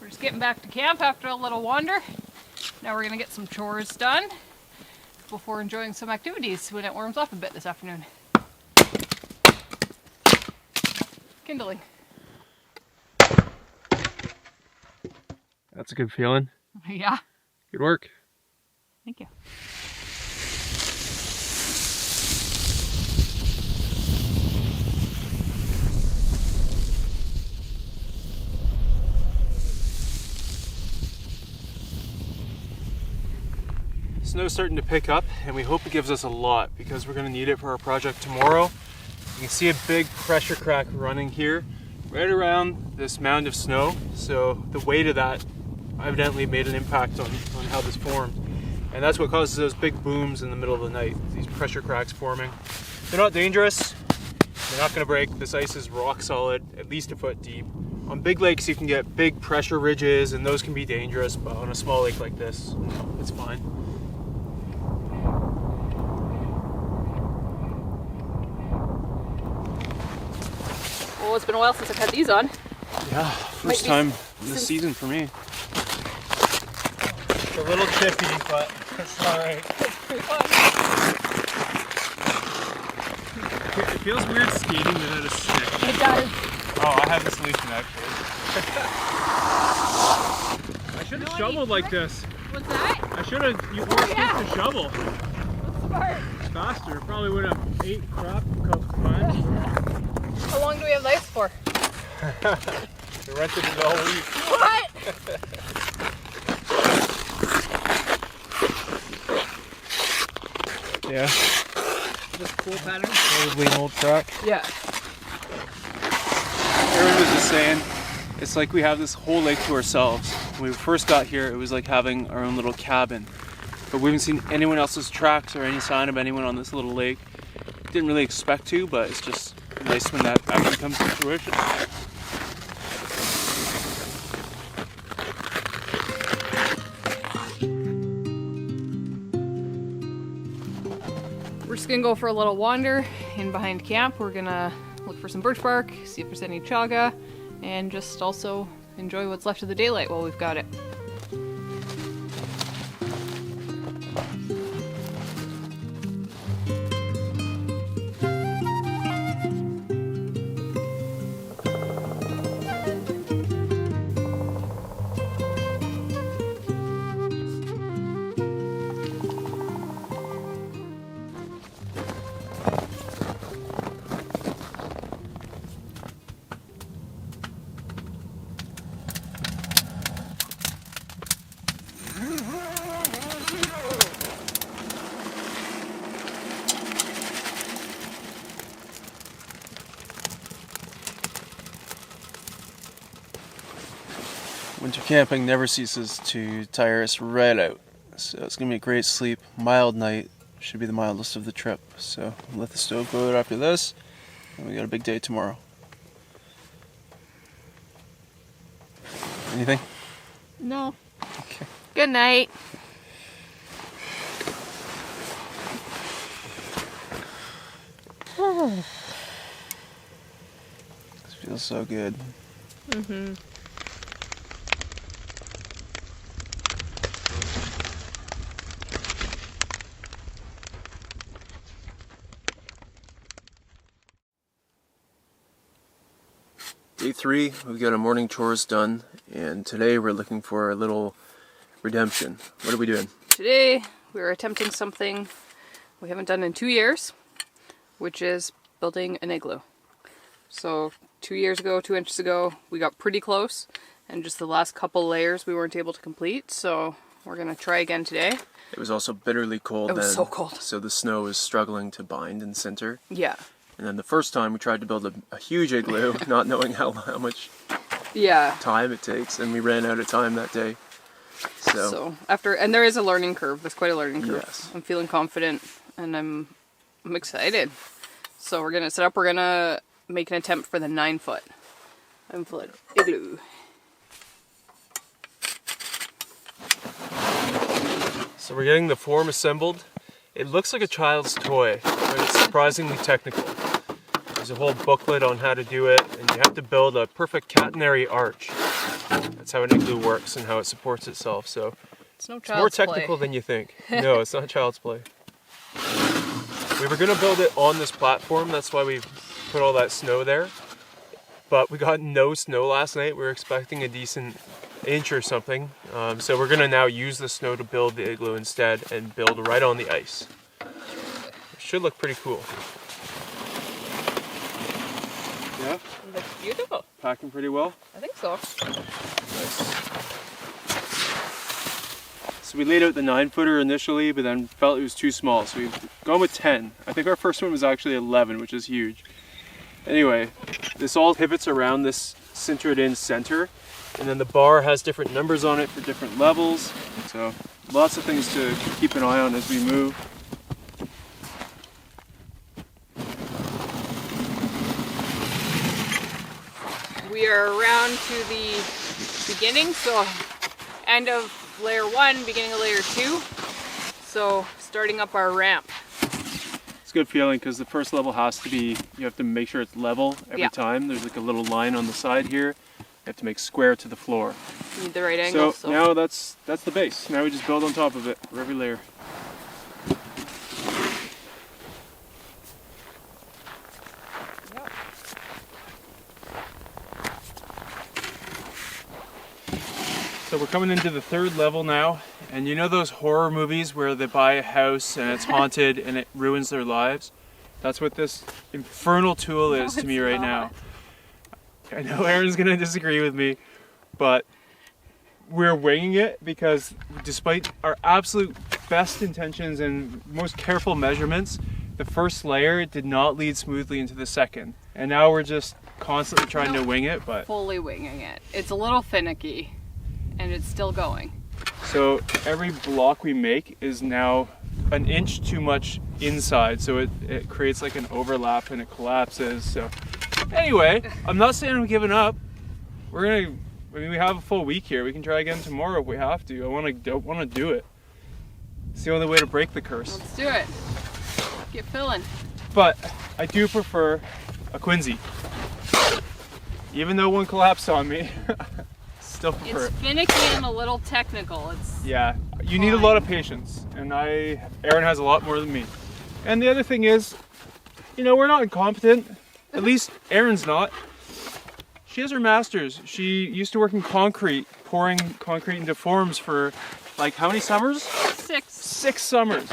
[SPEAKER 3] We're Just getting back to camp after a little wander. Now we're gonna get some chores done before enjoying some activities when it warms up a bit this afternoon. Kindling.
[SPEAKER 4] That's a good feeling.
[SPEAKER 3] Yeah.
[SPEAKER 4] Good work.
[SPEAKER 3] Thank you.
[SPEAKER 4] Snow's starting to pick up, and we hope it gives us a lot because we're going to need it for our project tomorrow. You can see a big pressure crack running here right around this mound of snow, so the weight of that evidently made an impact on how this formed, and that's what causes those big booms in the middle of the night, these pressure cracks forming. They're not dangerous, they're not going to break. This ice is rock solid, at least a foot deep. On big lakes you can get big pressure ridges and those can be dangerous, but on a small lake like this, it's fine.
[SPEAKER 3] Well, it's been a while since I've had these on.
[SPEAKER 4] Yeah, first time this season for me. It's a little chippy, but it's alright. It feels weird skating without a stick.
[SPEAKER 3] It does.
[SPEAKER 4] Oh, I have the solution actually. I should have shoveled like this.
[SPEAKER 3] What's that?
[SPEAKER 4] I should have used the shovel.
[SPEAKER 3] That's smart.
[SPEAKER 4] It's faster. Probably would have ate crap a couple times.
[SPEAKER 3] How long do we have lights for?
[SPEAKER 4] The rest of the whole week.
[SPEAKER 3] What?
[SPEAKER 4] Yeah.
[SPEAKER 3] This cool pattern?
[SPEAKER 4] Probably an old track.
[SPEAKER 3] Yeah.
[SPEAKER 1] Aaron was just saying, it's like we have this whole lake to ourselves. When we first got here, it was like having our own little cabin. But we haven't seen anyone else's tracks or any sign of anyone on this little lake. Didn't really expect to, but it's just nice when that actually comes to fruition.
[SPEAKER 3] We're just gonna go for a little wander in behind camp. We're gonna look for some birch bark, see if there's any chaga, and just also enjoy what's left of the daylight while we've got it.
[SPEAKER 1] Winter camping never ceases to tire us right out. So it's going to be a great sleep, mild night. Should be the mildest of the trip. So let the stove go out after this, and we got a big day tomorrow. Anything?
[SPEAKER 3] No.
[SPEAKER 1] Okay.
[SPEAKER 3] Good night.
[SPEAKER 1] This feels so good.
[SPEAKER 3] Mm-hmm.
[SPEAKER 5] Day 3, we've got our morning chores done, and today we're looking for a little redemption. What are we doing?
[SPEAKER 3] Today we're attempting something we haven't done in 2 years, which is building an igloo. So 2 years ago, 2 inches ago, we got pretty close, and just the last couple layers we weren't able to complete, so we're gonna try again today.
[SPEAKER 5] It was also bitterly cold then.
[SPEAKER 3] It was so cold.
[SPEAKER 5] So the snow was struggling to bind and center.
[SPEAKER 3] Yeah.
[SPEAKER 5] And then the first time we tried to build a huge igloo, not knowing how much
[SPEAKER 3] Yeah.
[SPEAKER 5] time it takes, and we ran out of time that day. So
[SPEAKER 3] And there is a learning curve. There's quite a learning curve.
[SPEAKER 5] Yes.
[SPEAKER 3] I'm feeling confident, and I'm excited. So we're gonna set up. We're gonna make an attempt for the 9-foot igloo.
[SPEAKER 4] So we're getting the form assembled. It looks like a child's toy, but it's surprisingly technical. There's a whole booklet on how to do it, and you have to build a perfect catenary arch. That's how an igloo works and how it supports itself. So
[SPEAKER 3] It's no
[SPEAKER 4] it's more
[SPEAKER 3] child's
[SPEAKER 4] technical
[SPEAKER 3] play.
[SPEAKER 4] than you think. No, it's not child's play. We were gonna build it on this platform. That's why we put all that snow there. But we got no snow last night. We were expecting a decent inch or something. So we're gonna now use the snow to build the igloo instead and build right on the ice. It should look pretty cool. Yeah,
[SPEAKER 3] It looks beautiful.
[SPEAKER 4] packing pretty well.
[SPEAKER 3] I think so.
[SPEAKER 4] Nice. So we laid out the 9-footer initially, but then felt it was too small. So we've gone with 10. I think our first one was actually 11, which is huge. Anyway, this all pivots around this sintered in center. And then the bar has different numbers on it for different levels. So lots of things to keep an eye on as we move.
[SPEAKER 3] We are around to the beginning, so end of layer 1, beginning of layer 2. So starting up our ramp.
[SPEAKER 4] It's a good feeling because the first level has to be, you have to make sure it's level every time. There's like a little line on the side here. You have to make square to the floor.
[SPEAKER 3] You need the right angle.
[SPEAKER 4] So now that's the base. Now we just build on top of it for every layer. So we're coming into the 3rd level now, and you know those horror movies where they buy a house and it's haunted and it ruins their lives? That's what this infernal tool is to me right now. I know Aaron's gonna disagree with me, but we're winging it because despite our absolute best intentions and most careful measurements, the first layer did not lead smoothly into the second. And now we're just constantly trying to wing it, but
[SPEAKER 3] fully winging it. It's a little finicky, and it's still going.
[SPEAKER 4] so every block we make is now an inch too much inside, so it creates like an overlap and it collapses. So anyway, I'm not saying I'm giving up. We have a full week here. We can try again tomorrow if we have to. I want to do it. It's the only way to break the curse.
[SPEAKER 3] Let's do it. Get filling.
[SPEAKER 4] But I do prefer a Quincy. Even though one collapsed on me, still prefer
[SPEAKER 3] It's
[SPEAKER 4] it.
[SPEAKER 3] finicky and a little technical. It's
[SPEAKER 4] Yeah, you need a lot of patience, and Aaron has a lot more than me. And the other thing is, we're not incompetent. At least Erin's not. She has her master's. She used to work in concrete, pouring concrete into forms for like how many summers?
[SPEAKER 3] 6.
[SPEAKER 4] 6 summers.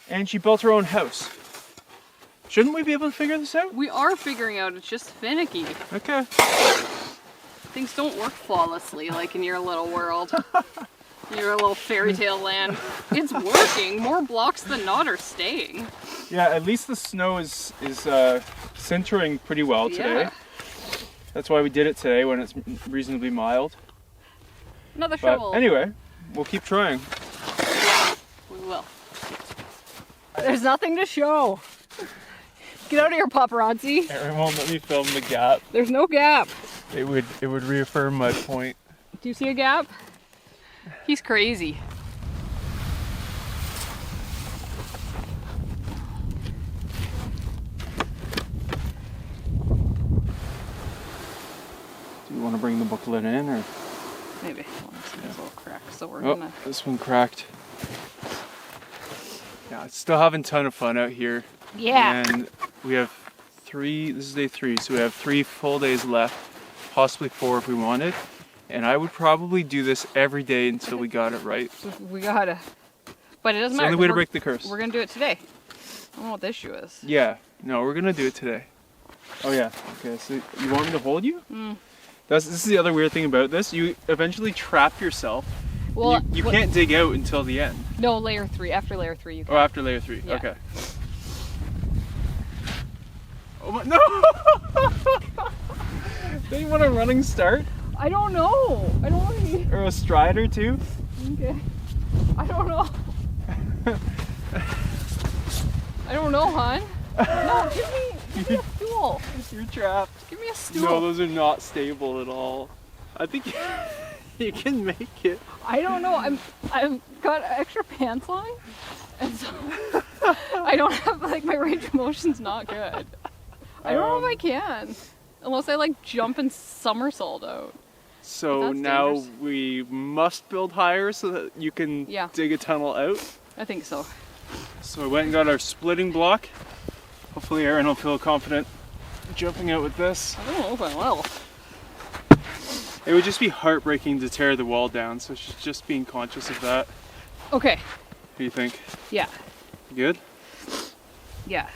[SPEAKER 4] And she built her own house. Shouldn't we be able to figure this out?
[SPEAKER 3] We are figuring out. It's just finicky.
[SPEAKER 4] Okay.
[SPEAKER 3] Things don't work flawlessly like in your little world. Your little fairy tale land. It's working. More blocks than not are staying.
[SPEAKER 4] Yeah, at least the snow is centering pretty well today.
[SPEAKER 3] Yeah.
[SPEAKER 4] That's why we did it today when it's reasonably mild.
[SPEAKER 3] Another
[SPEAKER 4] But
[SPEAKER 3] shovel.
[SPEAKER 4] anyway, we'll keep trying.
[SPEAKER 3] We will. There's nothing to show. Get out of here, paparazzi.
[SPEAKER 4] Aaron won't let me film the gap.
[SPEAKER 3] There's no gap.
[SPEAKER 4] It would reaffirm my point.
[SPEAKER 3] Do you see a gap? He's crazy.
[SPEAKER 4] Do you want to bring the booklet in, or?
[SPEAKER 3] Maybe. Well, this one's a little cracked, so we're
[SPEAKER 4] Oh,
[SPEAKER 3] gonna.
[SPEAKER 4] this one cracked. Yeah, still having a ton of fun out here.
[SPEAKER 3] Yeah.
[SPEAKER 4] And we have 3, this is day 3, so we have 3 full days left, possibly 4 if we wanted. And I would probably do this every day until we got it right.
[SPEAKER 3] We gotta. But it doesn't
[SPEAKER 4] It's the
[SPEAKER 3] matter.
[SPEAKER 4] only way to
[SPEAKER 3] we're-
[SPEAKER 4] break the curse.
[SPEAKER 3] We're gonna do it today. I don't know what the issue is.
[SPEAKER 4] Yeah, no, we're gonna do it today. Oh yeah, okay, so you want me to hold you? This is the other weird thing about this. You eventually trap yourself.
[SPEAKER 3] Well,
[SPEAKER 4] You
[SPEAKER 3] what-
[SPEAKER 4] can't dig out until the end.
[SPEAKER 3] No, layer 3. After layer 3, you can.
[SPEAKER 4] Oh, after layer 3,
[SPEAKER 3] Yeah.
[SPEAKER 4] okay. Oh my, no! Don't you want a running start?
[SPEAKER 3] I don't know. I don't want to.
[SPEAKER 4] Or a stride or two?
[SPEAKER 3] Okay. I don't know. I don't know, hon. No, give me a stool.
[SPEAKER 4] You're trapped.
[SPEAKER 3] Give me a stool.
[SPEAKER 4] No, those are not stable at all. I think you can make it.
[SPEAKER 3] I don't know. I've got extra pants on, and so I don't have my range of motion's not good. I don't know if I can, unless I jump and somersault out.
[SPEAKER 4] So
[SPEAKER 3] That's
[SPEAKER 4] now
[SPEAKER 3] dangerous.
[SPEAKER 4] we must build higher so that you can
[SPEAKER 3] Yeah.
[SPEAKER 4] dig a tunnel out.
[SPEAKER 3] I think so.
[SPEAKER 4] So I went and got our splitting block. Hopefully Aaron will feel confident jumping out with this.
[SPEAKER 3] I don't know if I will.
[SPEAKER 4] It would just be heartbreaking to tear the wall down, so she's just being conscious of that.
[SPEAKER 3] Okay.
[SPEAKER 4] What do you think?
[SPEAKER 3] Yeah.
[SPEAKER 4] You good?
[SPEAKER 3] Yeah.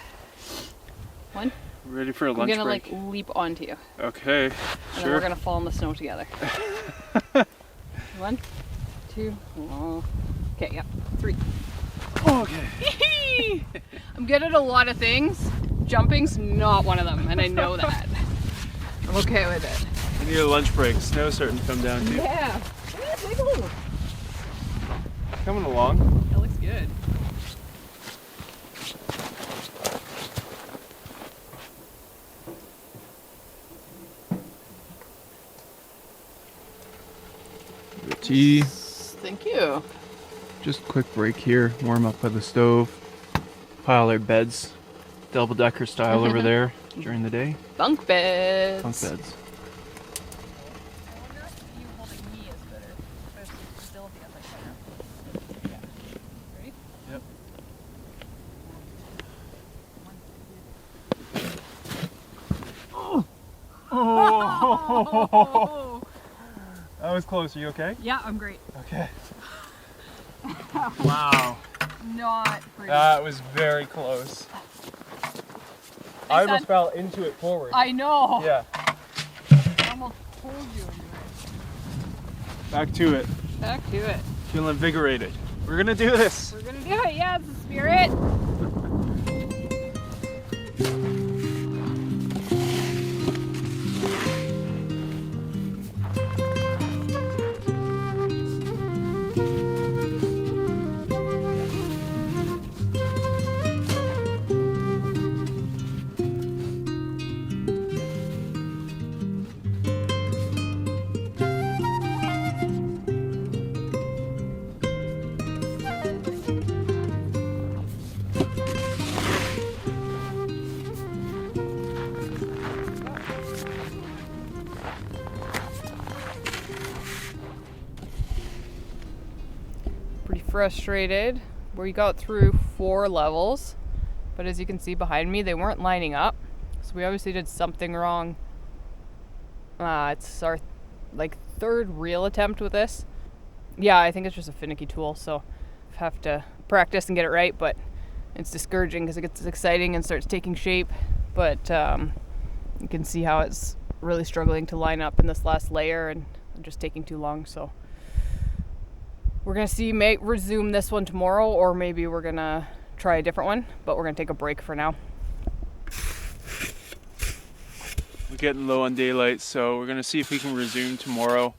[SPEAKER 3] One.
[SPEAKER 4] Ready for a
[SPEAKER 3] I'm
[SPEAKER 4] lunch
[SPEAKER 3] gonna
[SPEAKER 4] break?
[SPEAKER 3] like leap onto you.
[SPEAKER 4] Okay,
[SPEAKER 3] And then
[SPEAKER 4] sure.
[SPEAKER 3] we're gonna fall in the snow together. 1, 2, oh. Okay, yeah. 3.
[SPEAKER 4] Okay.
[SPEAKER 3] I'm good at a lot of things. Jumping's not one of them, and I know that. I'm okay with it.
[SPEAKER 4] I need a lunch break. Snow's starting to come down too.
[SPEAKER 3] Yeah. Look at this igloo.
[SPEAKER 4] Coming along.
[SPEAKER 3] That looks good.
[SPEAKER 1] Tea.
[SPEAKER 3] Thank you.
[SPEAKER 1] Just a quick break here. Warm up by the stove. Pile our beds, double-decker style over there during the day.
[SPEAKER 3] Bunk beds.
[SPEAKER 1] Bunk beds.
[SPEAKER 4] Yep. Oh. That was close. Are you okay?
[SPEAKER 3] Yeah, I'm great.
[SPEAKER 4] Okay. Wow.
[SPEAKER 3] Not pretty.
[SPEAKER 4] That was very close. I almost fell into it forward.
[SPEAKER 3] I know.
[SPEAKER 4] Yeah.
[SPEAKER 3] I almost pulled you into it.
[SPEAKER 4] Back to it.
[SPEAKER 3] Back to it.
[SPEAKER 4] Feel invigorated. We're gonna do this.
[SPEAKER 3] We're gonna do it. Yeah, it's the spirit. Pretty frustrated. We got through 4 levels, but as you can see behind me, they weren't lining up. So we obviously did something wrong. It's our like 3rd real attempt with this. Yeah, I think it's just a finicky tool, so I have to practice and get it right, but it's discouraging because it gets exciting and starts taking shape, but you can see how it's really struggling to line up in this last layer and just taking too long. So we're gonna see, may resume this one tomorrow, or maybe we're gonna try a different one, but we're gonna take a break for now.
[SPEAKER 4] We're getting low on daylight, so we're gonna see if we can resume tomorrow.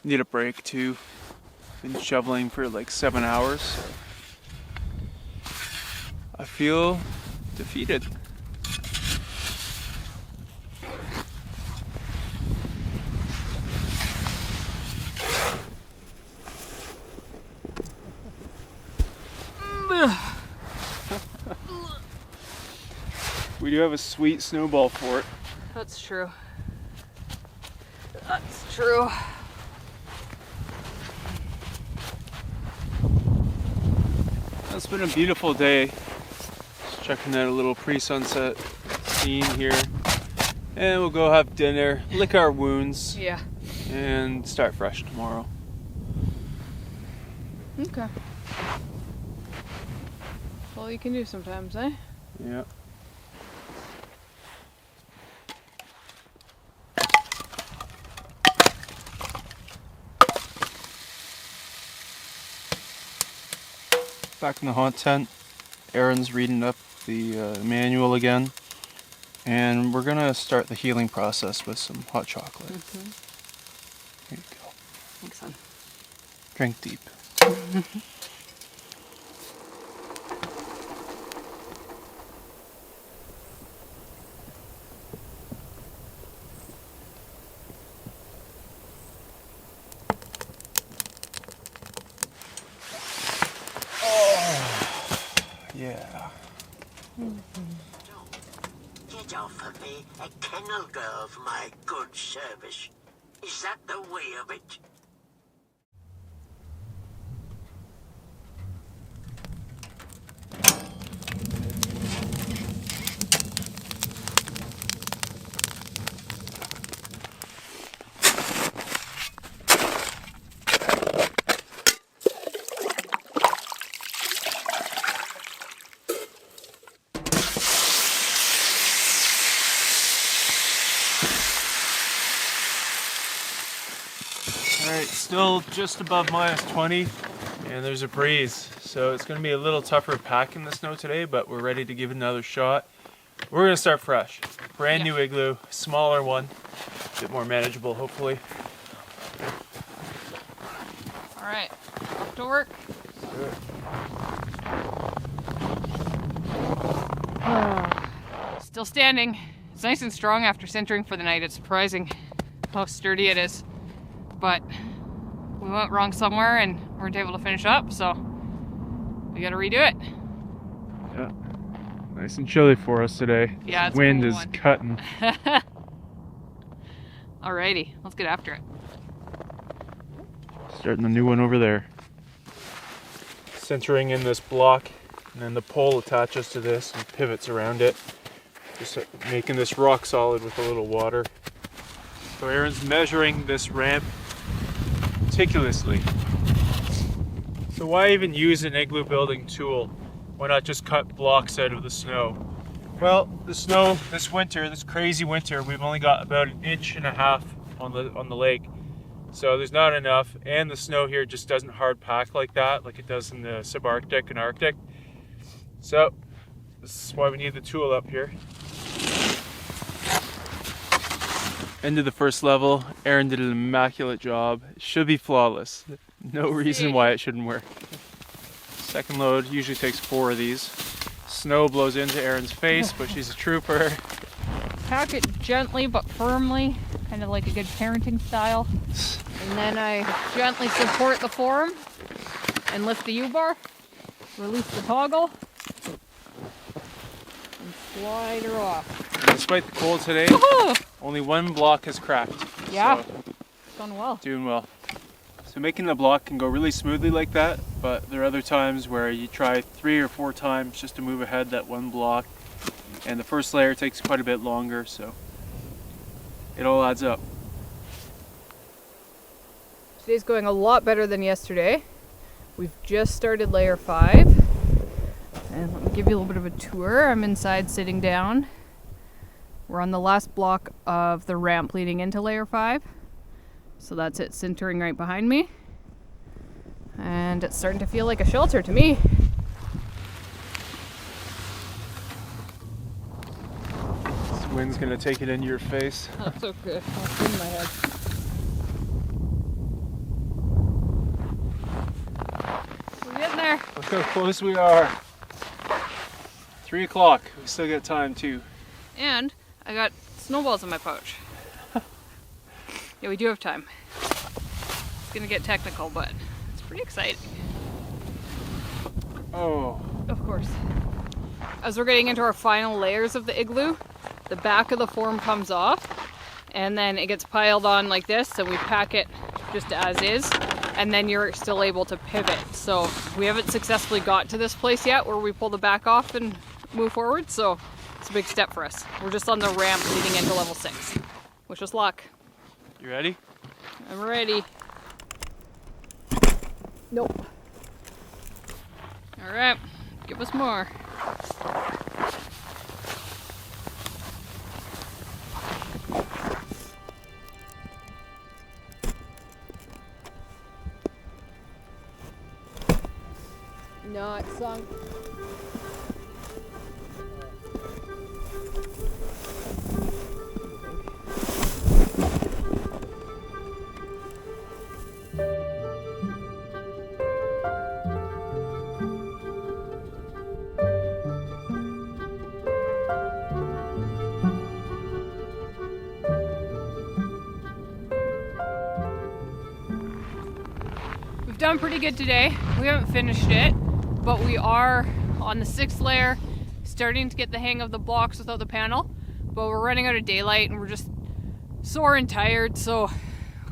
[SPEAKER 4] Need a break too. Been shoveling for like 7 hours. I feel defeated. We do have a sweet snowball fort.
[SPEAKER 3] That's true. That's true.
[SPEAKER 4] It's been a beautiful day. Just checking out a little pre-sunset scene here. And we'll go have dinner, lick our wounds,
[SPEAKER 3] Yeah.
[SPEAKER 4] and start fresh tomorrow.
[SPEAKER 3] Okay. Well, you can do sometimes, eh?
[SPEAKER 4] Yeah. Back in the haunt tent, Aaron's reading up the manual again, and we're gonna start the healing process with some hot chocolate. Here you go.
[SPEAKER 3] Thanks, son.
[SPEAKER 4] Drink deep. Yeah.
[SPEAKER 6] Did offer me a kennel girl for my good service. Is that the way of it?
[SPEAKER 4] Alright, still just above -20 and there's a breeze. So it's going to be a little tougher packing the snow today, but we're ready to give it another shot. We're going to start fresh. Brand new igloo, smaller one, a bit more manageable hopefully.
[SPEAKER 3] Alright, off to work. Still standing. It's nice and strong after centering for the night. It's surprising how sturdy it is. But we went wrong somewhere and weren't able to finish up, so we gotta redo it.
[SPEAKER 4] Yeah, nice and chilly for us today.
[SPEAKER 3] Yeah, it's
[SPEAKER 4] wind
[SPEAKER 3] cool
[SPEAKER 4] is
[SPEAKER 3] one.
[SPEAKER 4] cutting.
[SPEAKER 3] Alrighty, let's get after it.
[SPEAKER 4] Starting the new one over there. Centering in this block, and then the pole attaches to this and pivots around it. Just making this rock solid with a little water. So Aaron's measuring this ramp meticulously. So why even use an igloo building tool? Why not just cut blocks out of the snow? Well, the snow this winter, this crazy winter, we've only got about 1.5 inches on the lake. So there's not enough, and the snow here just doesn't hard pack like that, like it does in the subarctic and Arctic. So this is why we need the tool up here. End of the first level. Aaron did an immaculate job. It should be flawless. No reason why it shouldn't work. Second load usually takes 4 of these. Snow blows into Aaron's face, but she's a trooper.
[SPEAKER 3] Pack it gently but firmly, kind of like a good parenting style. And then I gently support the form and lift the U-bar, release the toggle, and slide her off.
[SPEAKER 4] Despite the cold today, only 1 block has cracked.
[SPEAKER 3] Yeah,
[SPEAKER 4] So,
[SPEAKER 3] it's done well.
[SPEAKER 4] doing well. So making the block can go really smoothly like that, but there are other times where you try 3 or 4 times just to move ahead that 1 block, and the first layer takes quite a bit longer, so it all adds up.
[SPEAKER 3] Today's going a lot better than yesterday. We've just started layer 5. And let me give you a little bit of a tour. I'm inside sitting down. We're on the last block of the ramp leading into layer 5. So that's it centering right behind me. And it's starting to feel like a shelter to me.
[SPEAKER 4] This wind's gonna take it into your face.
[SPEAKER 3] That's so good. I'll clean my head. We're getting there.
[SPEAKER 4] Look how close we are. 3 o'clock. We still got time too.
[SPEAKER 3] And I got snowballs in my pouch. Yeah, we do have time. It's gonna get technical, but it's pretty exciting.
[SPEAKER 4] Oh.
[SPEAKER 3] Of course. As we're getting into our final layers of the igloo, the back of the form comes off, and then it gets piled on like this, and we pack it just as is, and then you're still able to pivot. So we haven't successfully got to this place yet where we pull the back off and move forward, so it's a big step for us. We're just on the ramp leading into level 6. Wish us luck.
[SPEAKER 4] You ready?
[SPEAKER 3] I'm ready. Nope. All right, give us more. Not sunk. We've done pretty good today. We haven't finished it, but we are on the 6th layer, starting to get the hang of the blocks without the panel, but we're running out of daylight and we're just sore and tired, so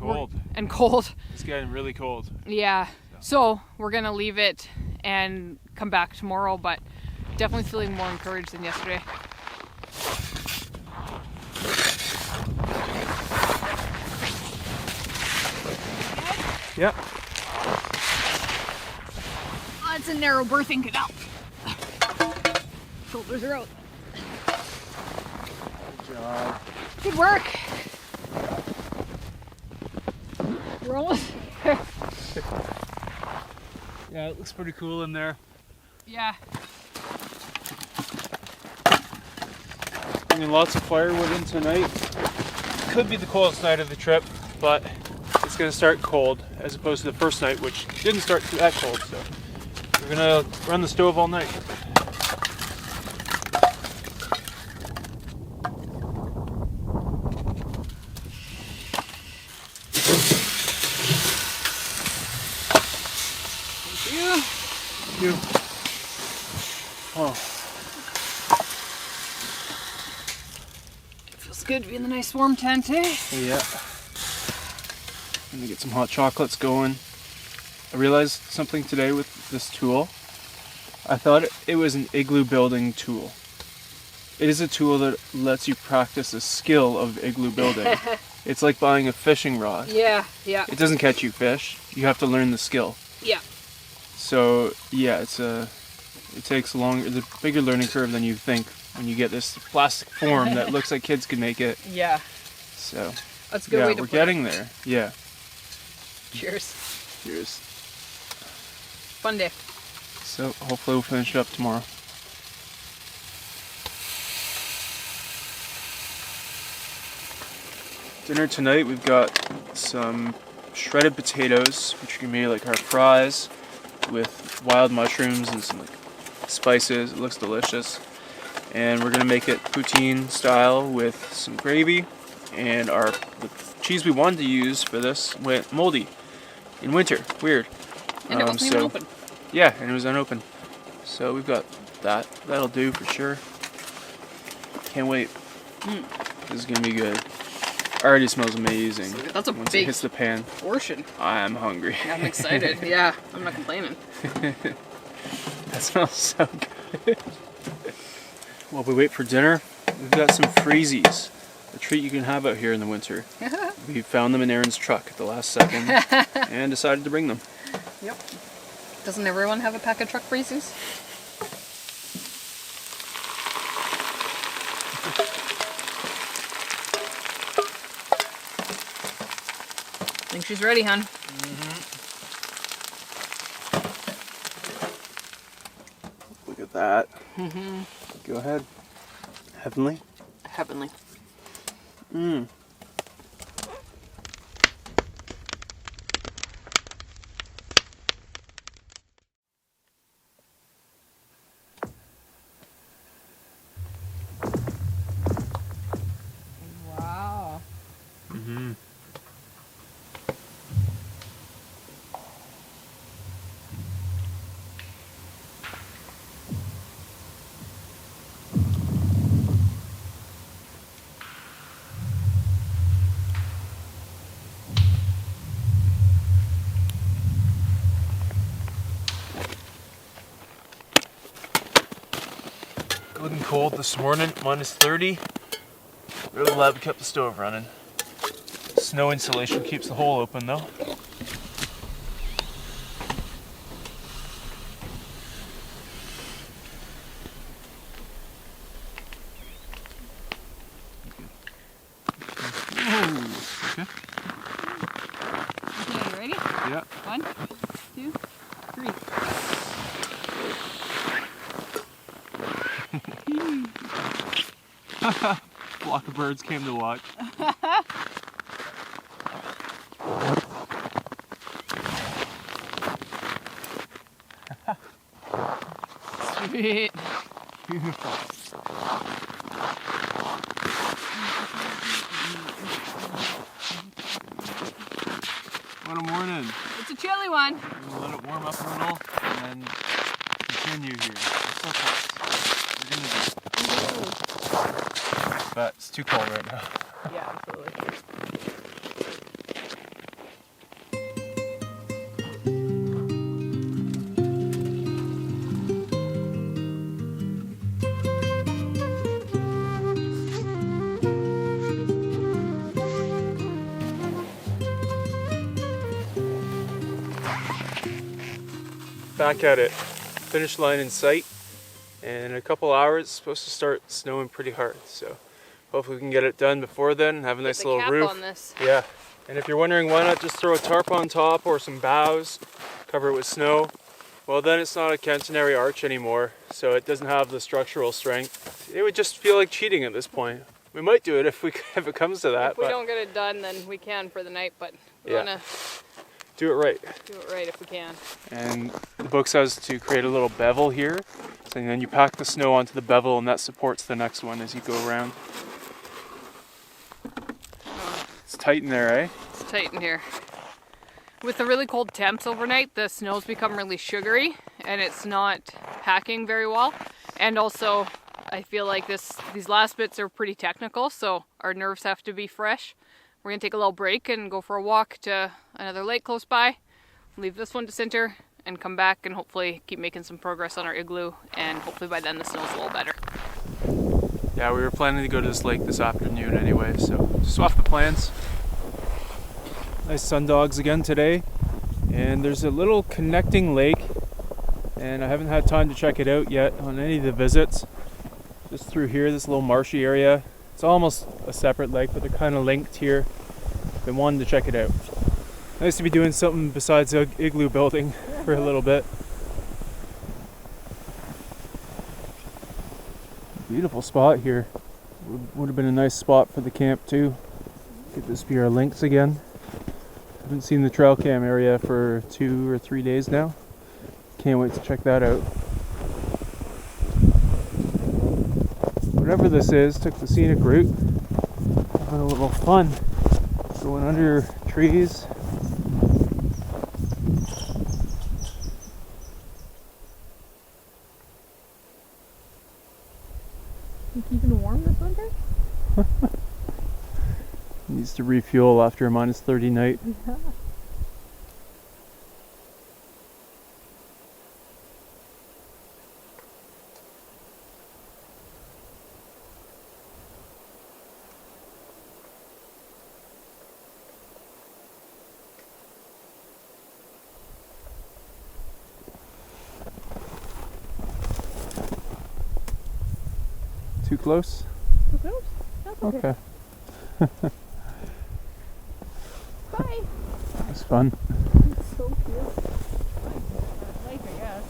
[SPEAKER 4] cold.
[SPEAKER 3] And cold.
[SPEAKER 4] It's getting really cold.
[SPEAKER 3] Yeah. So we're gonna leave it and come back tomorrow, but definitely feeling more encouraged than yesterday.
[SPEAKER 4] Yep.
[SPEAKER 3] Oh, it's a narrow birthing canal. Shoulders are out.
[SPEAKER 4] Good job.
[SPEAKER 3] Good work. We're almost there.
[SPEAKER 4] Yeah, it looks pretty cool in there.
[SPEAKER 3] Yeah.
[SPEAKER 4] Bringing lots of firewood in tonight. Could be the coldest night of the trip, but it's going to start cold as opposed to the first night, which didn't start that cold. So we're going to run the stove all night. Thank you. Oh.
[SPEAKER 3] Feels good to be in the nice warm tent, eh?
[SPEAKER 4] Yeah. Let me get some hot chocolates going. I realized something today with this tool. I thought it was an igloo building tool. It is a tool that lets you practice a skill of igloo building. It's like buying a fishing rod.
[SPEAKER 3] Yeah, yeah.
[SPEAKER 4] It doesn't catch you fish. You have to learn the skill.
[SPEAKER 3] Yeah.
[SPEAKER 4] So yeah, it takes longer, the bigger learning curve than you think when you get this plastic form that looks like kids could make it.
[SPEAKER 3] Yeah.
[SPEAKER 4] So
[SPEAKER 3] That's a good
[SPEAKER 4] yeah,
[SPEAKER 3] way to
[SPEAKER 4] we're
[SPEAKER 3] put
[SPEAKER 4] getting there. Yeah.
[SPEAKER 3] Cheers.
[SPEAKER 4] Cheers.
[SPEAKER 3] Fun day.
[SPEAKER 4] So hopefully we'll finish it up tomorrow. Dinner tonight, we've got some shredded potatoes, which are gonna be like our fries, with wild mushrooms and some like spices. It looks delicious. And we're gonna make it poutine style with some gravy. And the cheese we wanted to use for this went moldy in winter. Weird.
[SPEAKER 3] And it wasn't even open.
[SPEAKER 4] Yeah, and it was unopened. So we've got that. That'll do for sure. Can't wait. This is gonna be good. Already smells amazing.
[SPEAKER 3] That's a
[SPEAKER 4] Once
[SPEAKER 3] big
[SPEAKER 4] it hits the pan.
[SPEAKER 3] portion.
[SPEAKER 4] I am hungry.
[SPEAKER 3] I'm excited. Yeah, I'm not complaining.
[SPEAKER 4] That smells so good. While we wait for dinner, we've got some freezies. A treat you can have out here in the winter. We found them in Aaron's truck at the last second and decided to bring them.
[SPEAKER 3] Yep. Doesn't everyone have a pack of truck freezies? I think she's ready, hon.
[SPEAKER 4] Look at that. Go ahead. Heavenly.
[SPEAKER 3] Heavenly. Wow.
[SPEAKER 4] Looking cold this morning, minus 30. Really glad we kept the stove running. Snow insulation keeps the hole open though. Okay.
[SPEAKER 3] Okay, you ready?
[SPEAKER 4] Yeah.
[SPEAKER 3] 1, 2, 3.
[SPEAKER 4] Flock of birds came to watch.
[SPEAKER 3] Sweet.
[SPEAKER 4] Beautiful. What a morning.
[SPEAKER 3] It's a chilly one.
[SPEAKER 4] We'll let it warm up a little and then continue here. It's so close. We're gonna do it. But it's too cold right now.
[SPEAKER 3] Yeah, absolutely.
[SPEAKER 4] Back at it. Finish line in sight. And in a couple hours, it's supposed to start snowing pretty hard. So hopefully we can get it done before then and have a nice little roof.
[SPEAKER 2] On this.
[SPEAKER 4] Yeah. And if you're wondering why not just throw a tarp on top or some boughs, cover it with snow, well then it's not a catenary arch anymore, so it doesn't have the structural strength. It would just feel like cheating at this point. We might do it if it comes to that.
[SPEAKER 2] If we don't get it done, then we can for the night, but we
[SPEAKER 4] Yeah.
[SPEAKER 2] wanna
[SPEAKER 4] Do it right.
[SPEAKER 2] do it right if we can.
[SPEAKER 4] And the book says to create a little bevel here, and then you pack the snow onto the bevel and that supports the next one as you go around. It's tight in there, eh?
[SPEAKER 3] It's tight in here. With the really cold temps overnight, the snow's become really sugary and it's not packing very well. And also, I feel like these last bits are pretty technical, so our nerves have to be fresh. We're gonna take a little break and go for a walk to another lake close by, leave this one to center, and come back and hopefully keep making some progress on our igloo, and hopefully by then the snow's a little better.
[SPEAKER 4] Yeah, we were planning to go to this lake this afternoon anyway, so just off the plans. Nice sundogs again today, and there's a little connecting lake, and I haven't had time to check it out yet on any of the visits. Just through here, this little marshy area. It's almost a separate lake, but they're kind of linked here. Been wanting to check it out. Nice to be doing something besides igloo building for a little bit. Beautiful spot here. Would have been a nice spot for the camp too. Could this be our links again? Haven't seen the trail cam area for 2 or 3 days now. Can't wait to check that out. Whatever this is, took the scenic route. Having a little fun. Going under trees.
[SPEAKER 3] You keeping warm this winter?
[SPEAKER 4] Needs to refuel after a -30 night.
[SPEAKER 3] Yeah.
[SPEAKER 4] Too close?
[SPEAKER 3] Too close? That's okay.
[SPEAKER 4] Okay.
[SPEAKER 3] Bye.
[SPEAKER 4] That's fun.
[SPEAKER 3] It's so cute. Lake, I guess.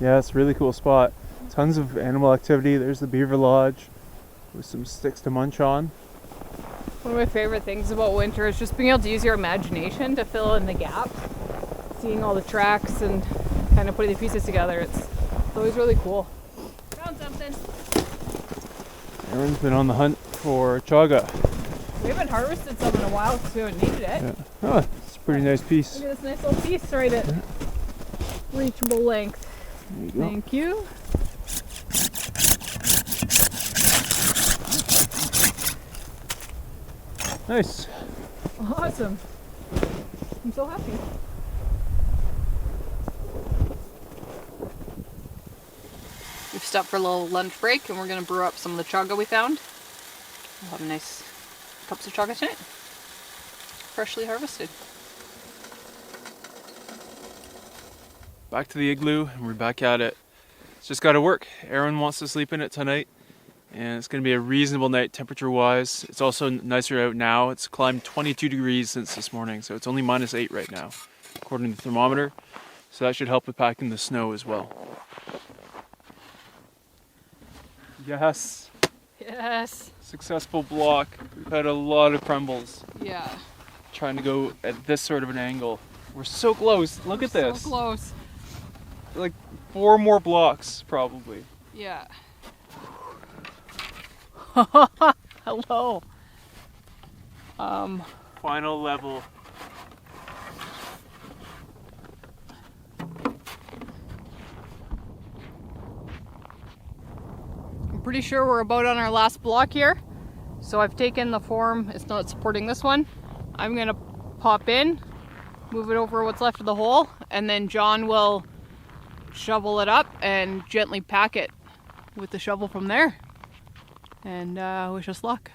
[SPEAKER 4] Yeah, it's a really cool spot. Tons of animal activity. There's the beaver lodge with some sticks to munch on.
[SPEAKER 3] One of my favorite things about winter is just being able to use your imagination to fill in the gaps. Seeing all the tracks and kind of putting the pieces together. It's always really cool. Found something.
[SPEAKER 4] Aaron's been on the hunt for chaga.
[SPEAKER 3] We haven't harvested some in a while because we haven't needed it.
[SPEAKER 4] Yeah. Oh, it's a pretty nice piece.
[SPEAKER 3] Look at this nice little piece right at reachable length.
[SPEAKER 4] There you go.
[SPEAKER 3] Thank you.
[SPEAKER 4] Nice.
[SPEAKER 3] Awesome. I'm so happy. We've stopped for a little lunch break and we're going to brew up some of the chaga we found. We'll have nice cups of chaga tonight. Freshly harvested.
[SPEAKER 4] Back to the igloo and we're back at it. It's just got to work. Aaron wants to sleep in it tonight and it's going to be a reasonable night temperature wise. It's also nicer out now. It's climbed 22 degrees since this morning, so it's only -8 right now according to the thermometer. So that should help with packing the snow as well. Yes.
[SPEAKER 3] Yes.
[SPEAKER 4] Successful block. We've had a lot of crumbles.
[SPEAKER 3] Yeah.
[SPEAKER 4] Trying to go at this sort of an angle. We're so close. Look at this.
[SPEAKER 3] So close.
[SPEAKER 4] Like 4 more blocks probably.
[SPEAKER 3] Yeah. Hello.
[SPEAKER 4] Final level.
[SPEAKER 3] I'm pretty sure we're about on our last block here. So I've taken the form, it's not supporting this one. I'm gonna pop in, move it over what's left of the hole, and then John will shovel it up and gently pack it with the shovel from there. And wish us luck.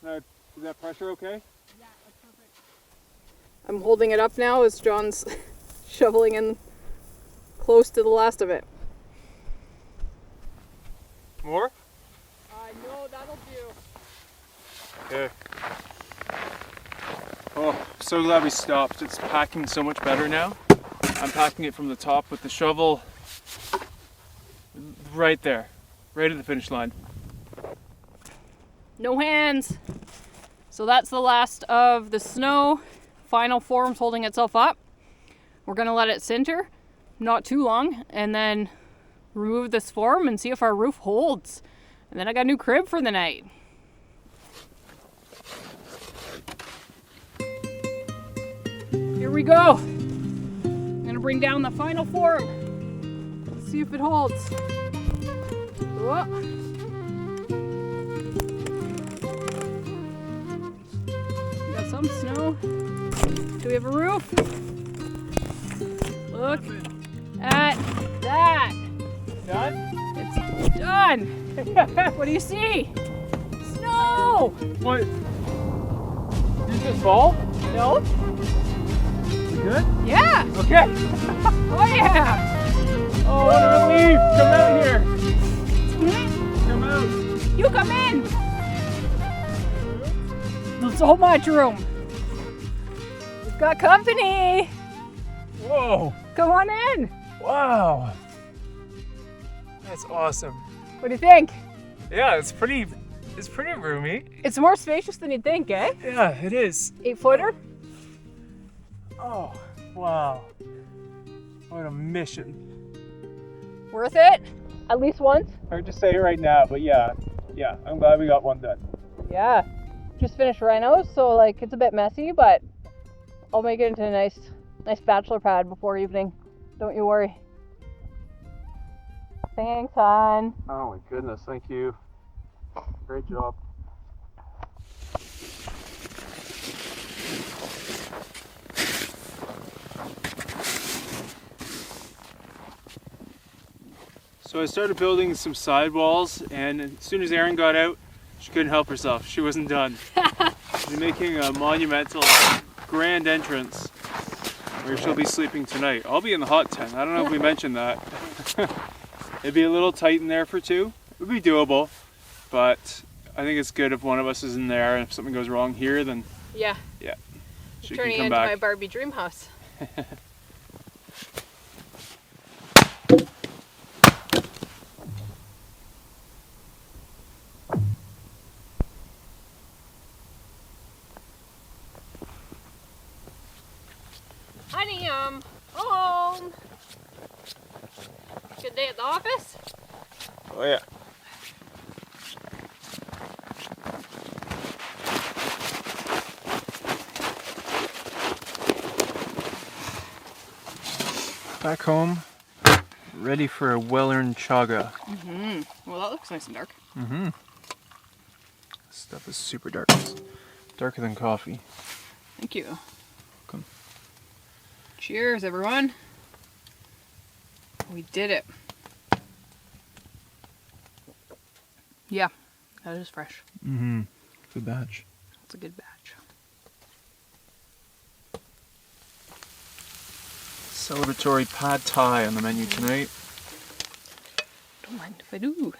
[SPEAKER 4] Is that pressure okay?
[SPEAKER 3] Yeah, that's perfect. I'm holding it up now as John's shoveling in close to the last of it.
[SPEAKER 4] More?
[SPEAKER 3] No, that'll do.
[SPEAKER 4] Okay. Oh, so glad we stopped. It's packing so much better now. I'm packing it from the top with the shovel right there, right at the finish line.
[SPEAKER 3] No hands. So that's the last of the snow. Final form's holding itself up. We're gonna let it sinter, not too long, and then remove this form and see if our roof holds. And then I got a new crib for the night. Here we go. I'm gonna bring down the final form. Let's see if it holds. Whoa. We got some snow. Do we have a roof? Look at that.
[SPEAKER 4] Done?
[SPEAKER 3] It's done. What do you see? Snow.
[SPEAKER 4] What? Did you just fall?
[SPEAKER 3] No.
[SPEAKER 4] We good?
[SPEAKER 3] Yeah.
[SPEAKER 4] Okay.
[SPEAKER 3] Oh yeah.
[SPEAKER 4] Oh, what a relief! Come out here.
[SPEAKER 3] Hmm?
[SPEAKER 4] Come out.
[SPEAKER 3] You come in. There's so much room. We've got company.
[SPEAKER 4] Whoa!
[SPEAKER 3] Come on in.
[SPEAKER 4] Wow! That's awesome.
[SPEAKER 3] What do you think?
[SPEAKER 4] Yeah, it's pretty roomy.
[SPEAKER 3] It's more spacious than you'd think, eh?
[SPEAKER 4] Yeah, it is.
[SPEAKER 3] 8-footer?
[SPEAKER 4] Oh, wow. What a mission.
[SPEAKER 3] Worth it? At least once?
[SPEAKER 4] Hard to say right now, but yeah, I'm glad we got one done.
[SPEAKER 3] Yeah. Just finished rhinos, so like it's a bit messy, but I'll make it into a nice bachelor pad before evening. Don't you worry. Thanks, hon.
[SPEAKER 1] Oh my goodness, thank you. Great job.
[SPEAKER 4] So I started building some sidewalls, and as soon as Erin got out, she couldn't help herself. She wasn't done. She's making a monumental grand entrance where she'll be sleeping tonight. I'll be in the hot tent. I don't know if we mentioned that. It'd be a little tight in there for two. It would be doable, but I think it's good if one of us is in there, and if something goes wrong here, then
[SPEAKER 2] Yeah.
[SPEAKER 4] she
[SPEAKER 2] Turning
[SPEAKER 4] can come
[SPEAKER 2] into
[SPEAKER 4] back.
[SPEAKER 2] my Barbie dream house. Honey, home. Good day at the office?
[SPEAKER 4] Oh yeah.
[SPEAKER 1] Back home, ready for a well-earned chaga.
[SPEAKER 3] Well, that looks nice and dark.
[SPEAKER 1] This stuff is super dark. Darker than coffee.
[SPEAKER 3] Thank you.
[SPEAKER 1] Welcome.
[SPEAKER 3] Cheers, everyone. We did it. Yeah, that is fresh.
[SPEAKER 1] Good batch.
[SPEAKER 3] It's a good batch.
[SPEAKER 1] Celebratory pad thai on the menu tonight.
[SPEAKER 3] Don't mind if I do.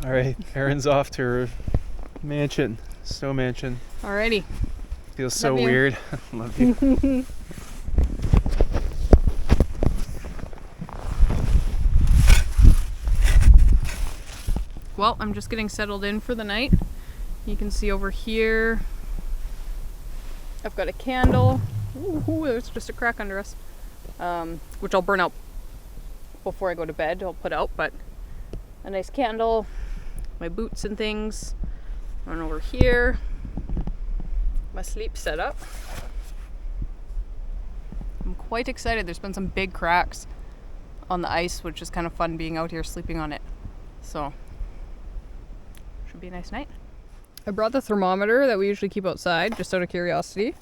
[SPEAKER 1] All right, Erin's off to her mansion, snow mansion.
[SPEAKER 3] Alrighty.
[SPEAKER 1] Feels so
[SPEAKER 3] Love you.
[SPEAKER 1] weird. Love you.
[SPEAKER 3] Well, I'm just getting settled in for the night. You can see over here, I've got a candle. Ooh, there's just a crack under us, which I'll burn out before I go to bed. I'll put out, but a nice candle, my boots and things. Run over here, my sleep setup. I'm quite excited. There's been some big cracks on the ice, which is kind of fun being out here sleeping on it. So, should be a nice night. I brought the thermometer that we usually keep outside, just out of curiosity.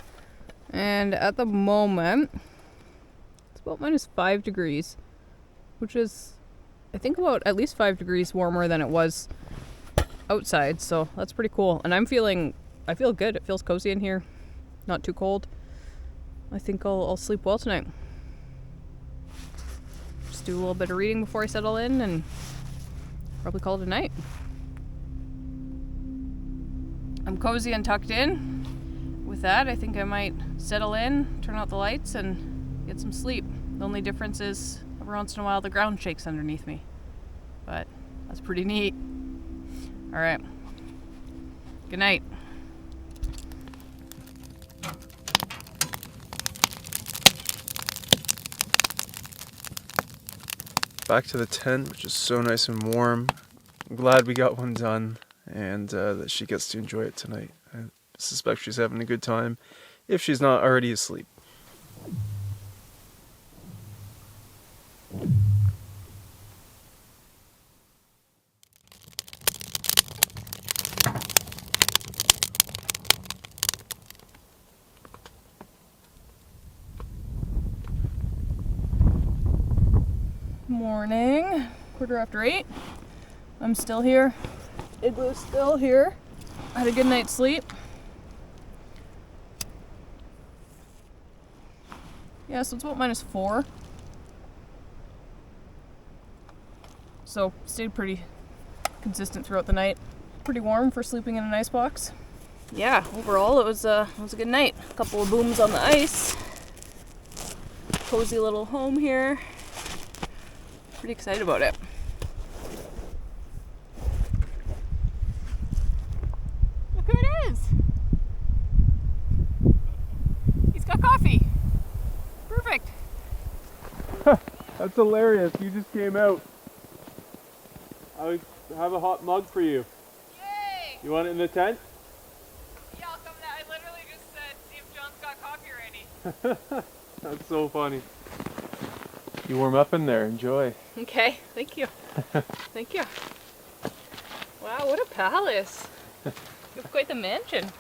[SPEAKER 3] And at the moment, it's about -5 degrees, which is I think about at least 5 degrees warmer than it was outside, so that's pretty cool. And I feel good. It feels cozy in here. Not too cold. I think I'll sleep well tonight. Just do a little bit of reading before I settle in and probably call it a night. I'm cozy and tucked in. With that, I think I might settle in, turn out the lights, and get some sleep. The only difference is every once in a while the ground shakes underneath me. But that's pretty neat. Alright. Good night.
[SPEAKER 1] Back to the tent, which is so nice and warm. I'm glad we got one done, and that she gets to enjoy it tonight. I suspect she's having a good time, if she's not already asleep.
[SPEAKER 3] Morning, 8:15. I'm still here. Igloo's still here. Had a good night's sleep. Yeah, so it's about -4. So stayed pretty consistent throughout the night. Pretty warm for sleeping in an ice box. Yeah, overall it was a good night. A couple of booms on the ice. Cozy little home here. Pretty excited about it. Look who it is! He's got coffee. Perfect.
[SPEAKER 4] That's hilarious. You just came out. I have a hot mug for you.
[SPEAKER 2] Yay!
[SPEAKER 4] You want it in the tent?
[SPEAKER 2] Yeah, I'll come down. I literally just said, see if John's got coffee ready.
[SPEAKER 4] That's so funny. You warm up in there. Enjoy.
[SPEAKER 2] Okay, thank you. Thank you. Wow, what a palace. You have quite the mansion.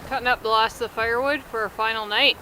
[SPEAKER 2] Cutting up the last of the firewood for our final night.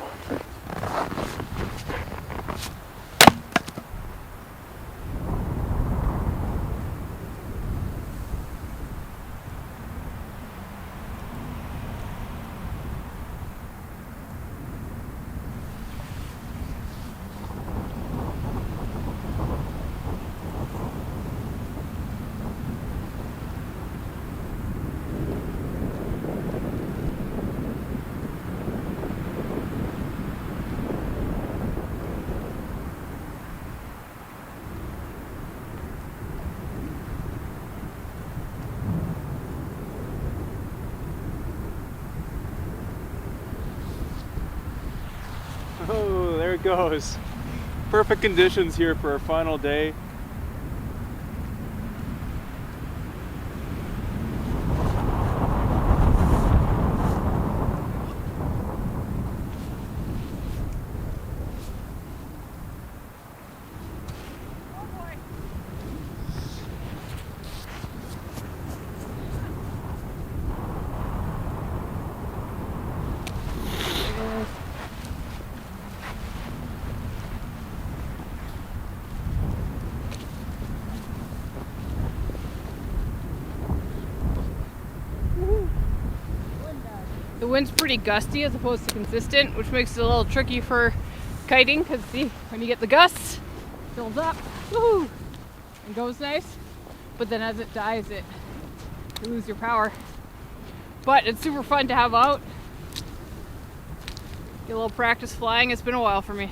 [SPEAKER 4] Oh, there it goes. Perfect conditions here for our final day.
[SPEAKER 2] The wind's pretty gusty as opposed to consistent, which makes it a little tricky for kiting, because see, when you get the gusts, it fills up, woohoo, and goes nice, but then as it dies, you lose your power. But it's super fun to have out. Get a little practice flying. It's been a while for me.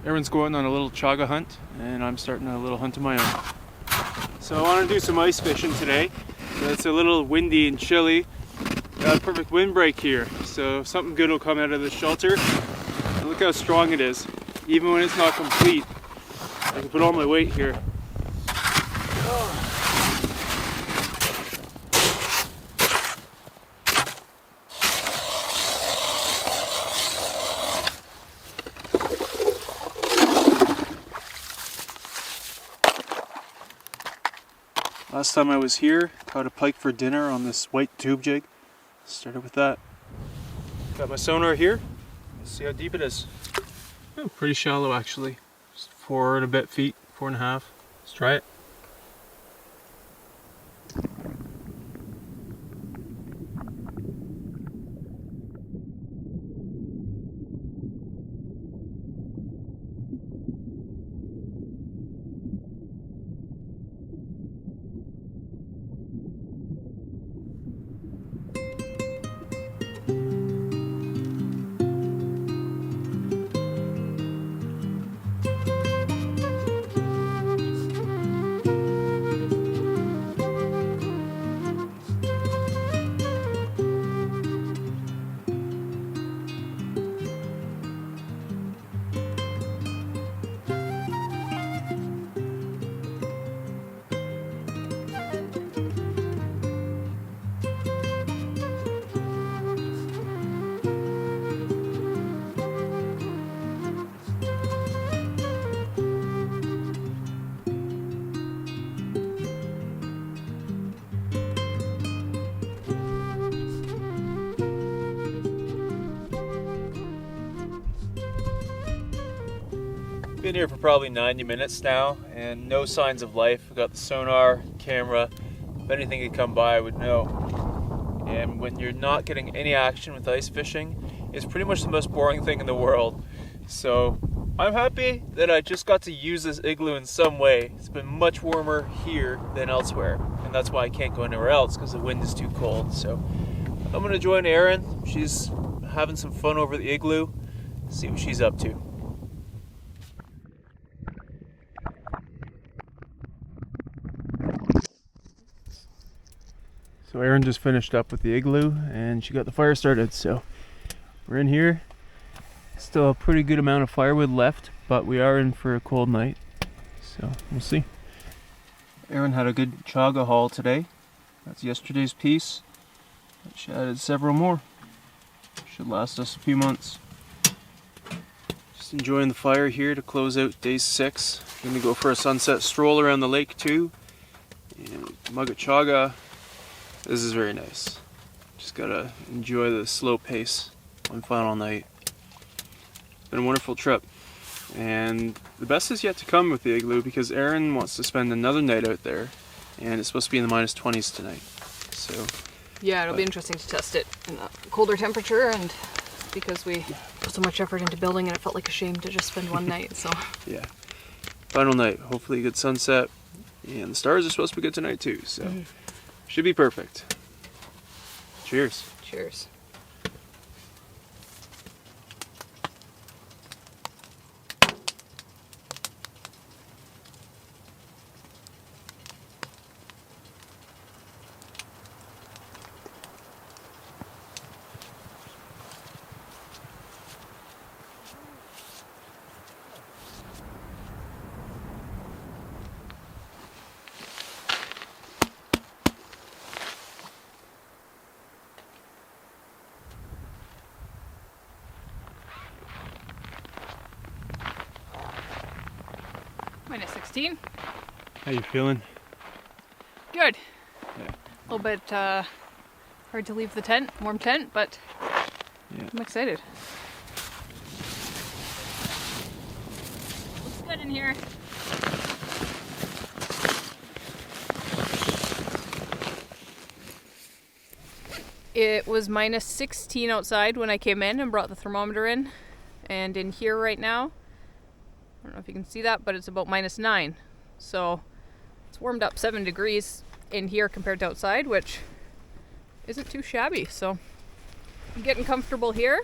[SPEAKER 1] Erin's going on a little chaga hunt, and I'm starting a little hunt of my own. So I want to do some ice fishing today. It's a little windy and chilly. Got a perfect windbreak here, so something good will come out of the shelter. And look how strong it is. Even when it's not complete, I can put all my weight here.
[SPEAKER 4] Last time I was here, caught a pike for dinner on this white tube jig. Started with that. Got my sonar here. Let's see how deep it is. Oh, pretty shallow actually. Just 4 and a bit feet, 4.5. Let's try it. Been here for probably 90 minutes now and no signs of life. We got the sonar, camera. If anything could come by, I would know. And when you're not getting any action with ice fishing, it's pretty much the most boring thing in the world. So I'm happy that I just got to use this igloo in some way. It's been much warmer here than elsewhere. And that's why I can't go anywhere else, because the wind is too cold. So I'm gonna join Erin. She's having some fun over the igloo. See what she's up to. So Erin just finished up with the igloo and she got the fire started, so we're in here. Still a pretty good amount of firewood left, but we are in for a cold night, so we'll see. Erin had a good chaga haul today. That's yesterday's piece. She added several more. Should last us a few months. Just enjoying the fire here to close out day 6. Gonna go for a sunset stroll around the lake too. And mug of chaga. This is very nice. Just gotta enjoy the slow pace one final night. Been a wonderful trip. And the best is yet to come with the igloo because Erin wants to spend another night out there. And it's supposed to be in the -20s tonight. So
[SPEAKER 3] Yeah, it'll be interesting to test it in a colder temperature, and because we put so much effort into building and it felt like a shame to just spend one night, so.
[SPEAKER 1] yeah. Final night. Hopefully a good sunset. And the stars are supposed to be good tonight too, so should be perfect. Cheers.
[SPEAKER 3] Cheers. -16.
[SPEAKER 4] How you feeling?
[SPEAKER 3] Good.
[SPEAKER 1] Yeah.
[SPEAKER 3] A little bit hard to leave the tent, warm tent, but
[SPEAKER 1] Yeah.
[SPEAKER 3] I'm excited. Looks good in here. It was -16 outside when I came in and brought the thermometer in, and in here right now, I don't know if you can see that, but it's about -9. So it's warmed up 7 degrees in here compared to outside, which isn't too shabby. So I'm getting comfortable here.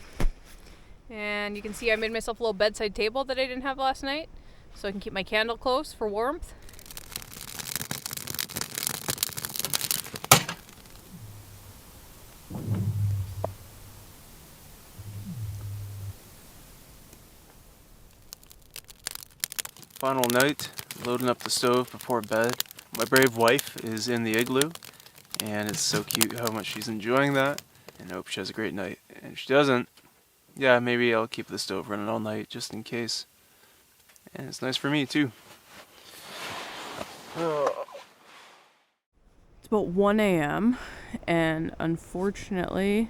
[SPEAKER 3] And you can see I made myself a little bedside table that I didn't have last night, so I can keep my candle close for warmth.
[SPEAKER 1] Final night, loading up the stove before bed. My brave wife is in the igloo, and it's so cute how much she's enjoying that. And I hope she has a great night. And if she doesn't, yeah, maybe I'll keep the stove running all night just in case. And it's nice for me too.
[SPEAKER 3] It's about 1 a.m. and unfortunately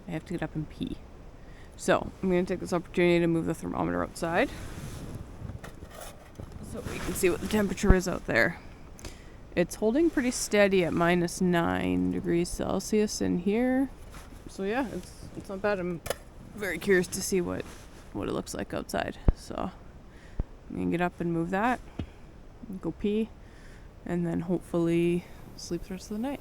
[SPEAKER 3] I have to get up and pee. So I'm going to take this opportunity to move the thermometer outside so we can see what the temperature is out there. It's holding pretty steady at -9 degrees Celsius in here. So yeah, it's not bad. I'm very curious to see what it looks like outside. So I'm going to get up and move that, and go pee, and then hopefully sleep the rest of the night.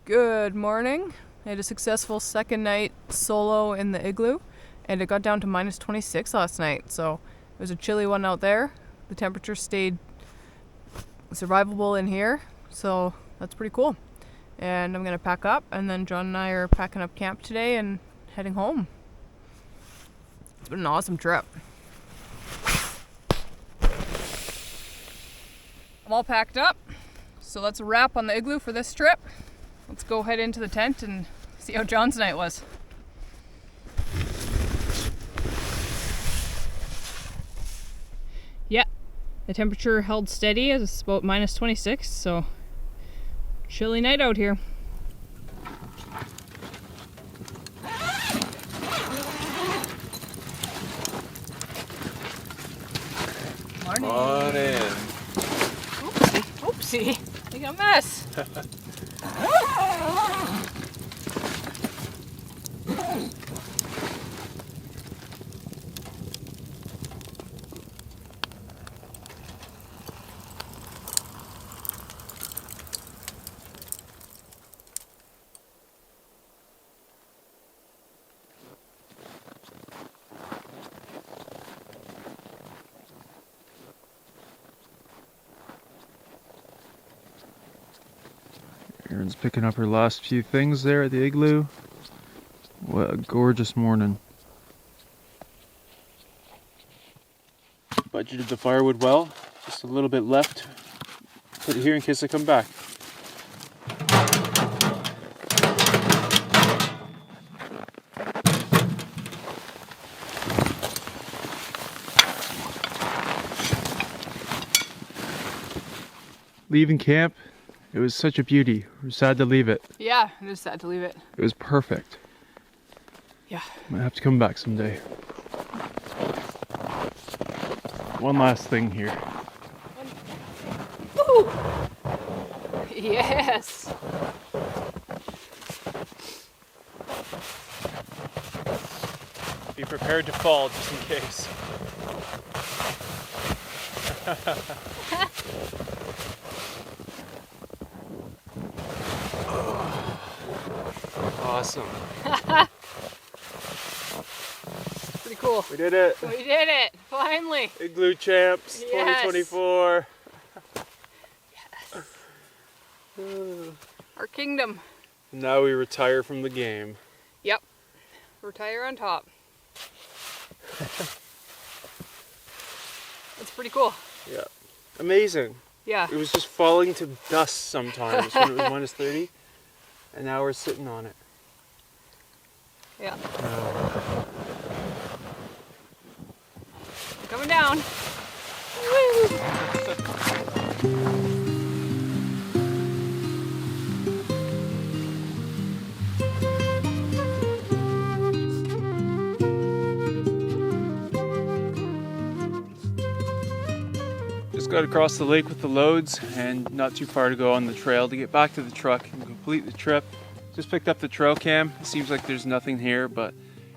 [SPEAKER 3] Good morning. I had a successful second night solo in the Igloo, and it got down to -26 last night, so it was a chilly one out there. The temperature stayed survivable in here, so that's pretty cool. And I'm gonna pack up, and then John and I are packing up camp today and heading home. It's been an awesome trip. I'm all packed up, so that's a wrap on the Igloo for this trip. Let's go head into the tent and see how John's night was. Yeah, the temperature held steady. It's about -26, so chilly night out here. Morning.
[SPEAKER 5] Morning.
[SPEAKER 3] Oopsie, making a mess.
[SPEAKER 1] Erin's picking up her last few things there at the Igloo. What a gorgeous morning. Budgeted the firewood well, just a little bit left. Put it here in case I come back. Leaving camp, it was such a beauty. We're sad to leave it.
[SPEAKER 3] Yeah, it is sad to leave it.
[SPEAKER 1] It was perfect.
[SPEAKER 3] Yeah.
[SPEAKER 1] Might have to come back someday. One last thing here.
[SPEAKER 3] Woo! Yes.
[SPEAKER 4] Be prepared to fall just in case.
[SPEAKER 1] Awesome.
[SPEAKER 3] Pretty cool.
[SPEAKER 1] We did it.
[SPEAKER 3] We did it, finally.
[SPEAKER 1] Igloo Champs
[SPEAKER 3] Yes.
[SPEAKER 1] 2024.
[SPEAKER 3] Our kingdom.
[SPEAKER 1] Now we retire from the game.
[SPEAKER 3] Yep. Retire on top. That's pretty cool.
[SPEAKER 1] Yeah. Amazing.
[SPEAKER 3] Yeah.
[SPEAKER 1] It was just falling to dust sometimes when it was -30. And now we're sitting on it.
[SPEAKER 3] Yeah. Coming down. Woo!
[SPEAKER 1] Just got across the lake with the loads and not too far to go on the trail to get back to the truck and complete the trip. Just picked up the trail cam. It seems like there's nothing here, but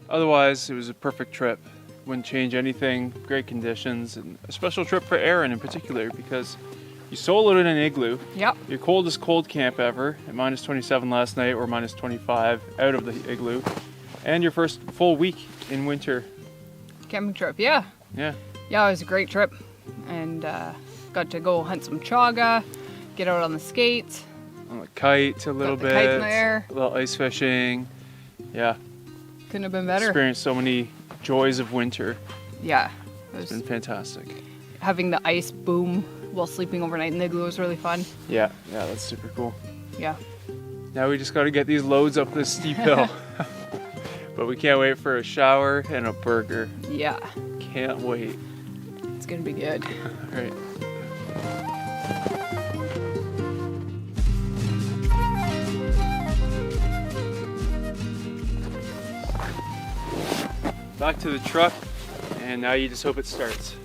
[SPEAKER 1] otherwise it was a perfect trip. Wouldn't change anything, great conditions, and a special trip for Erin in particular because you soloed in an Igloo.
[SPEAKER 3] Yep.
[SPEAKER 1] Your coldest cold camp ever at -27 last night or -25 out of the Igloo. And your first full week in winter.
[SPEAKER 3] Camping trip, yeah.
[SPEAKER 1] Yeah.
[SPEAKER 3] Yeah, it was a great trip, and got to go hunt some chaga, get out on the skates.
[SPEAKER 1] On the kite a little
[SPEAKER 3] Got the
[SPEAKER 1] bit.
[SPEAKER 3] kite in the air.
[SPEAKER 1] A little ice fishing. Yeah.
[SPEAKER 3] Couldn't have been better.
[SPEAKER 1] Experienced so many joys of winter.
[SPEAKER 3] Yeah, it
[SPEAKER 1] It's been
[SPEAKER 3] was,
[SPEAKER 1] fantastic.
[SPEAKER 3] having the ice boom while sleeping overnight in the igloo was really fun.
[SPEAKER 1] Yeah, that's super cool.
[SPEAKER 3] Yeah.
[SPEAKER 1] Now we just got to get these loads up this steep hill. But we can't wait for a shower and a burger.
[SPEAKER 3] Yeah,
[SPEAKER 1] Can't wait.
[SPEAKER 3] it's gonna be good.
[SPEAKER 1] All right. Back to the truck, and now you just hope it starts.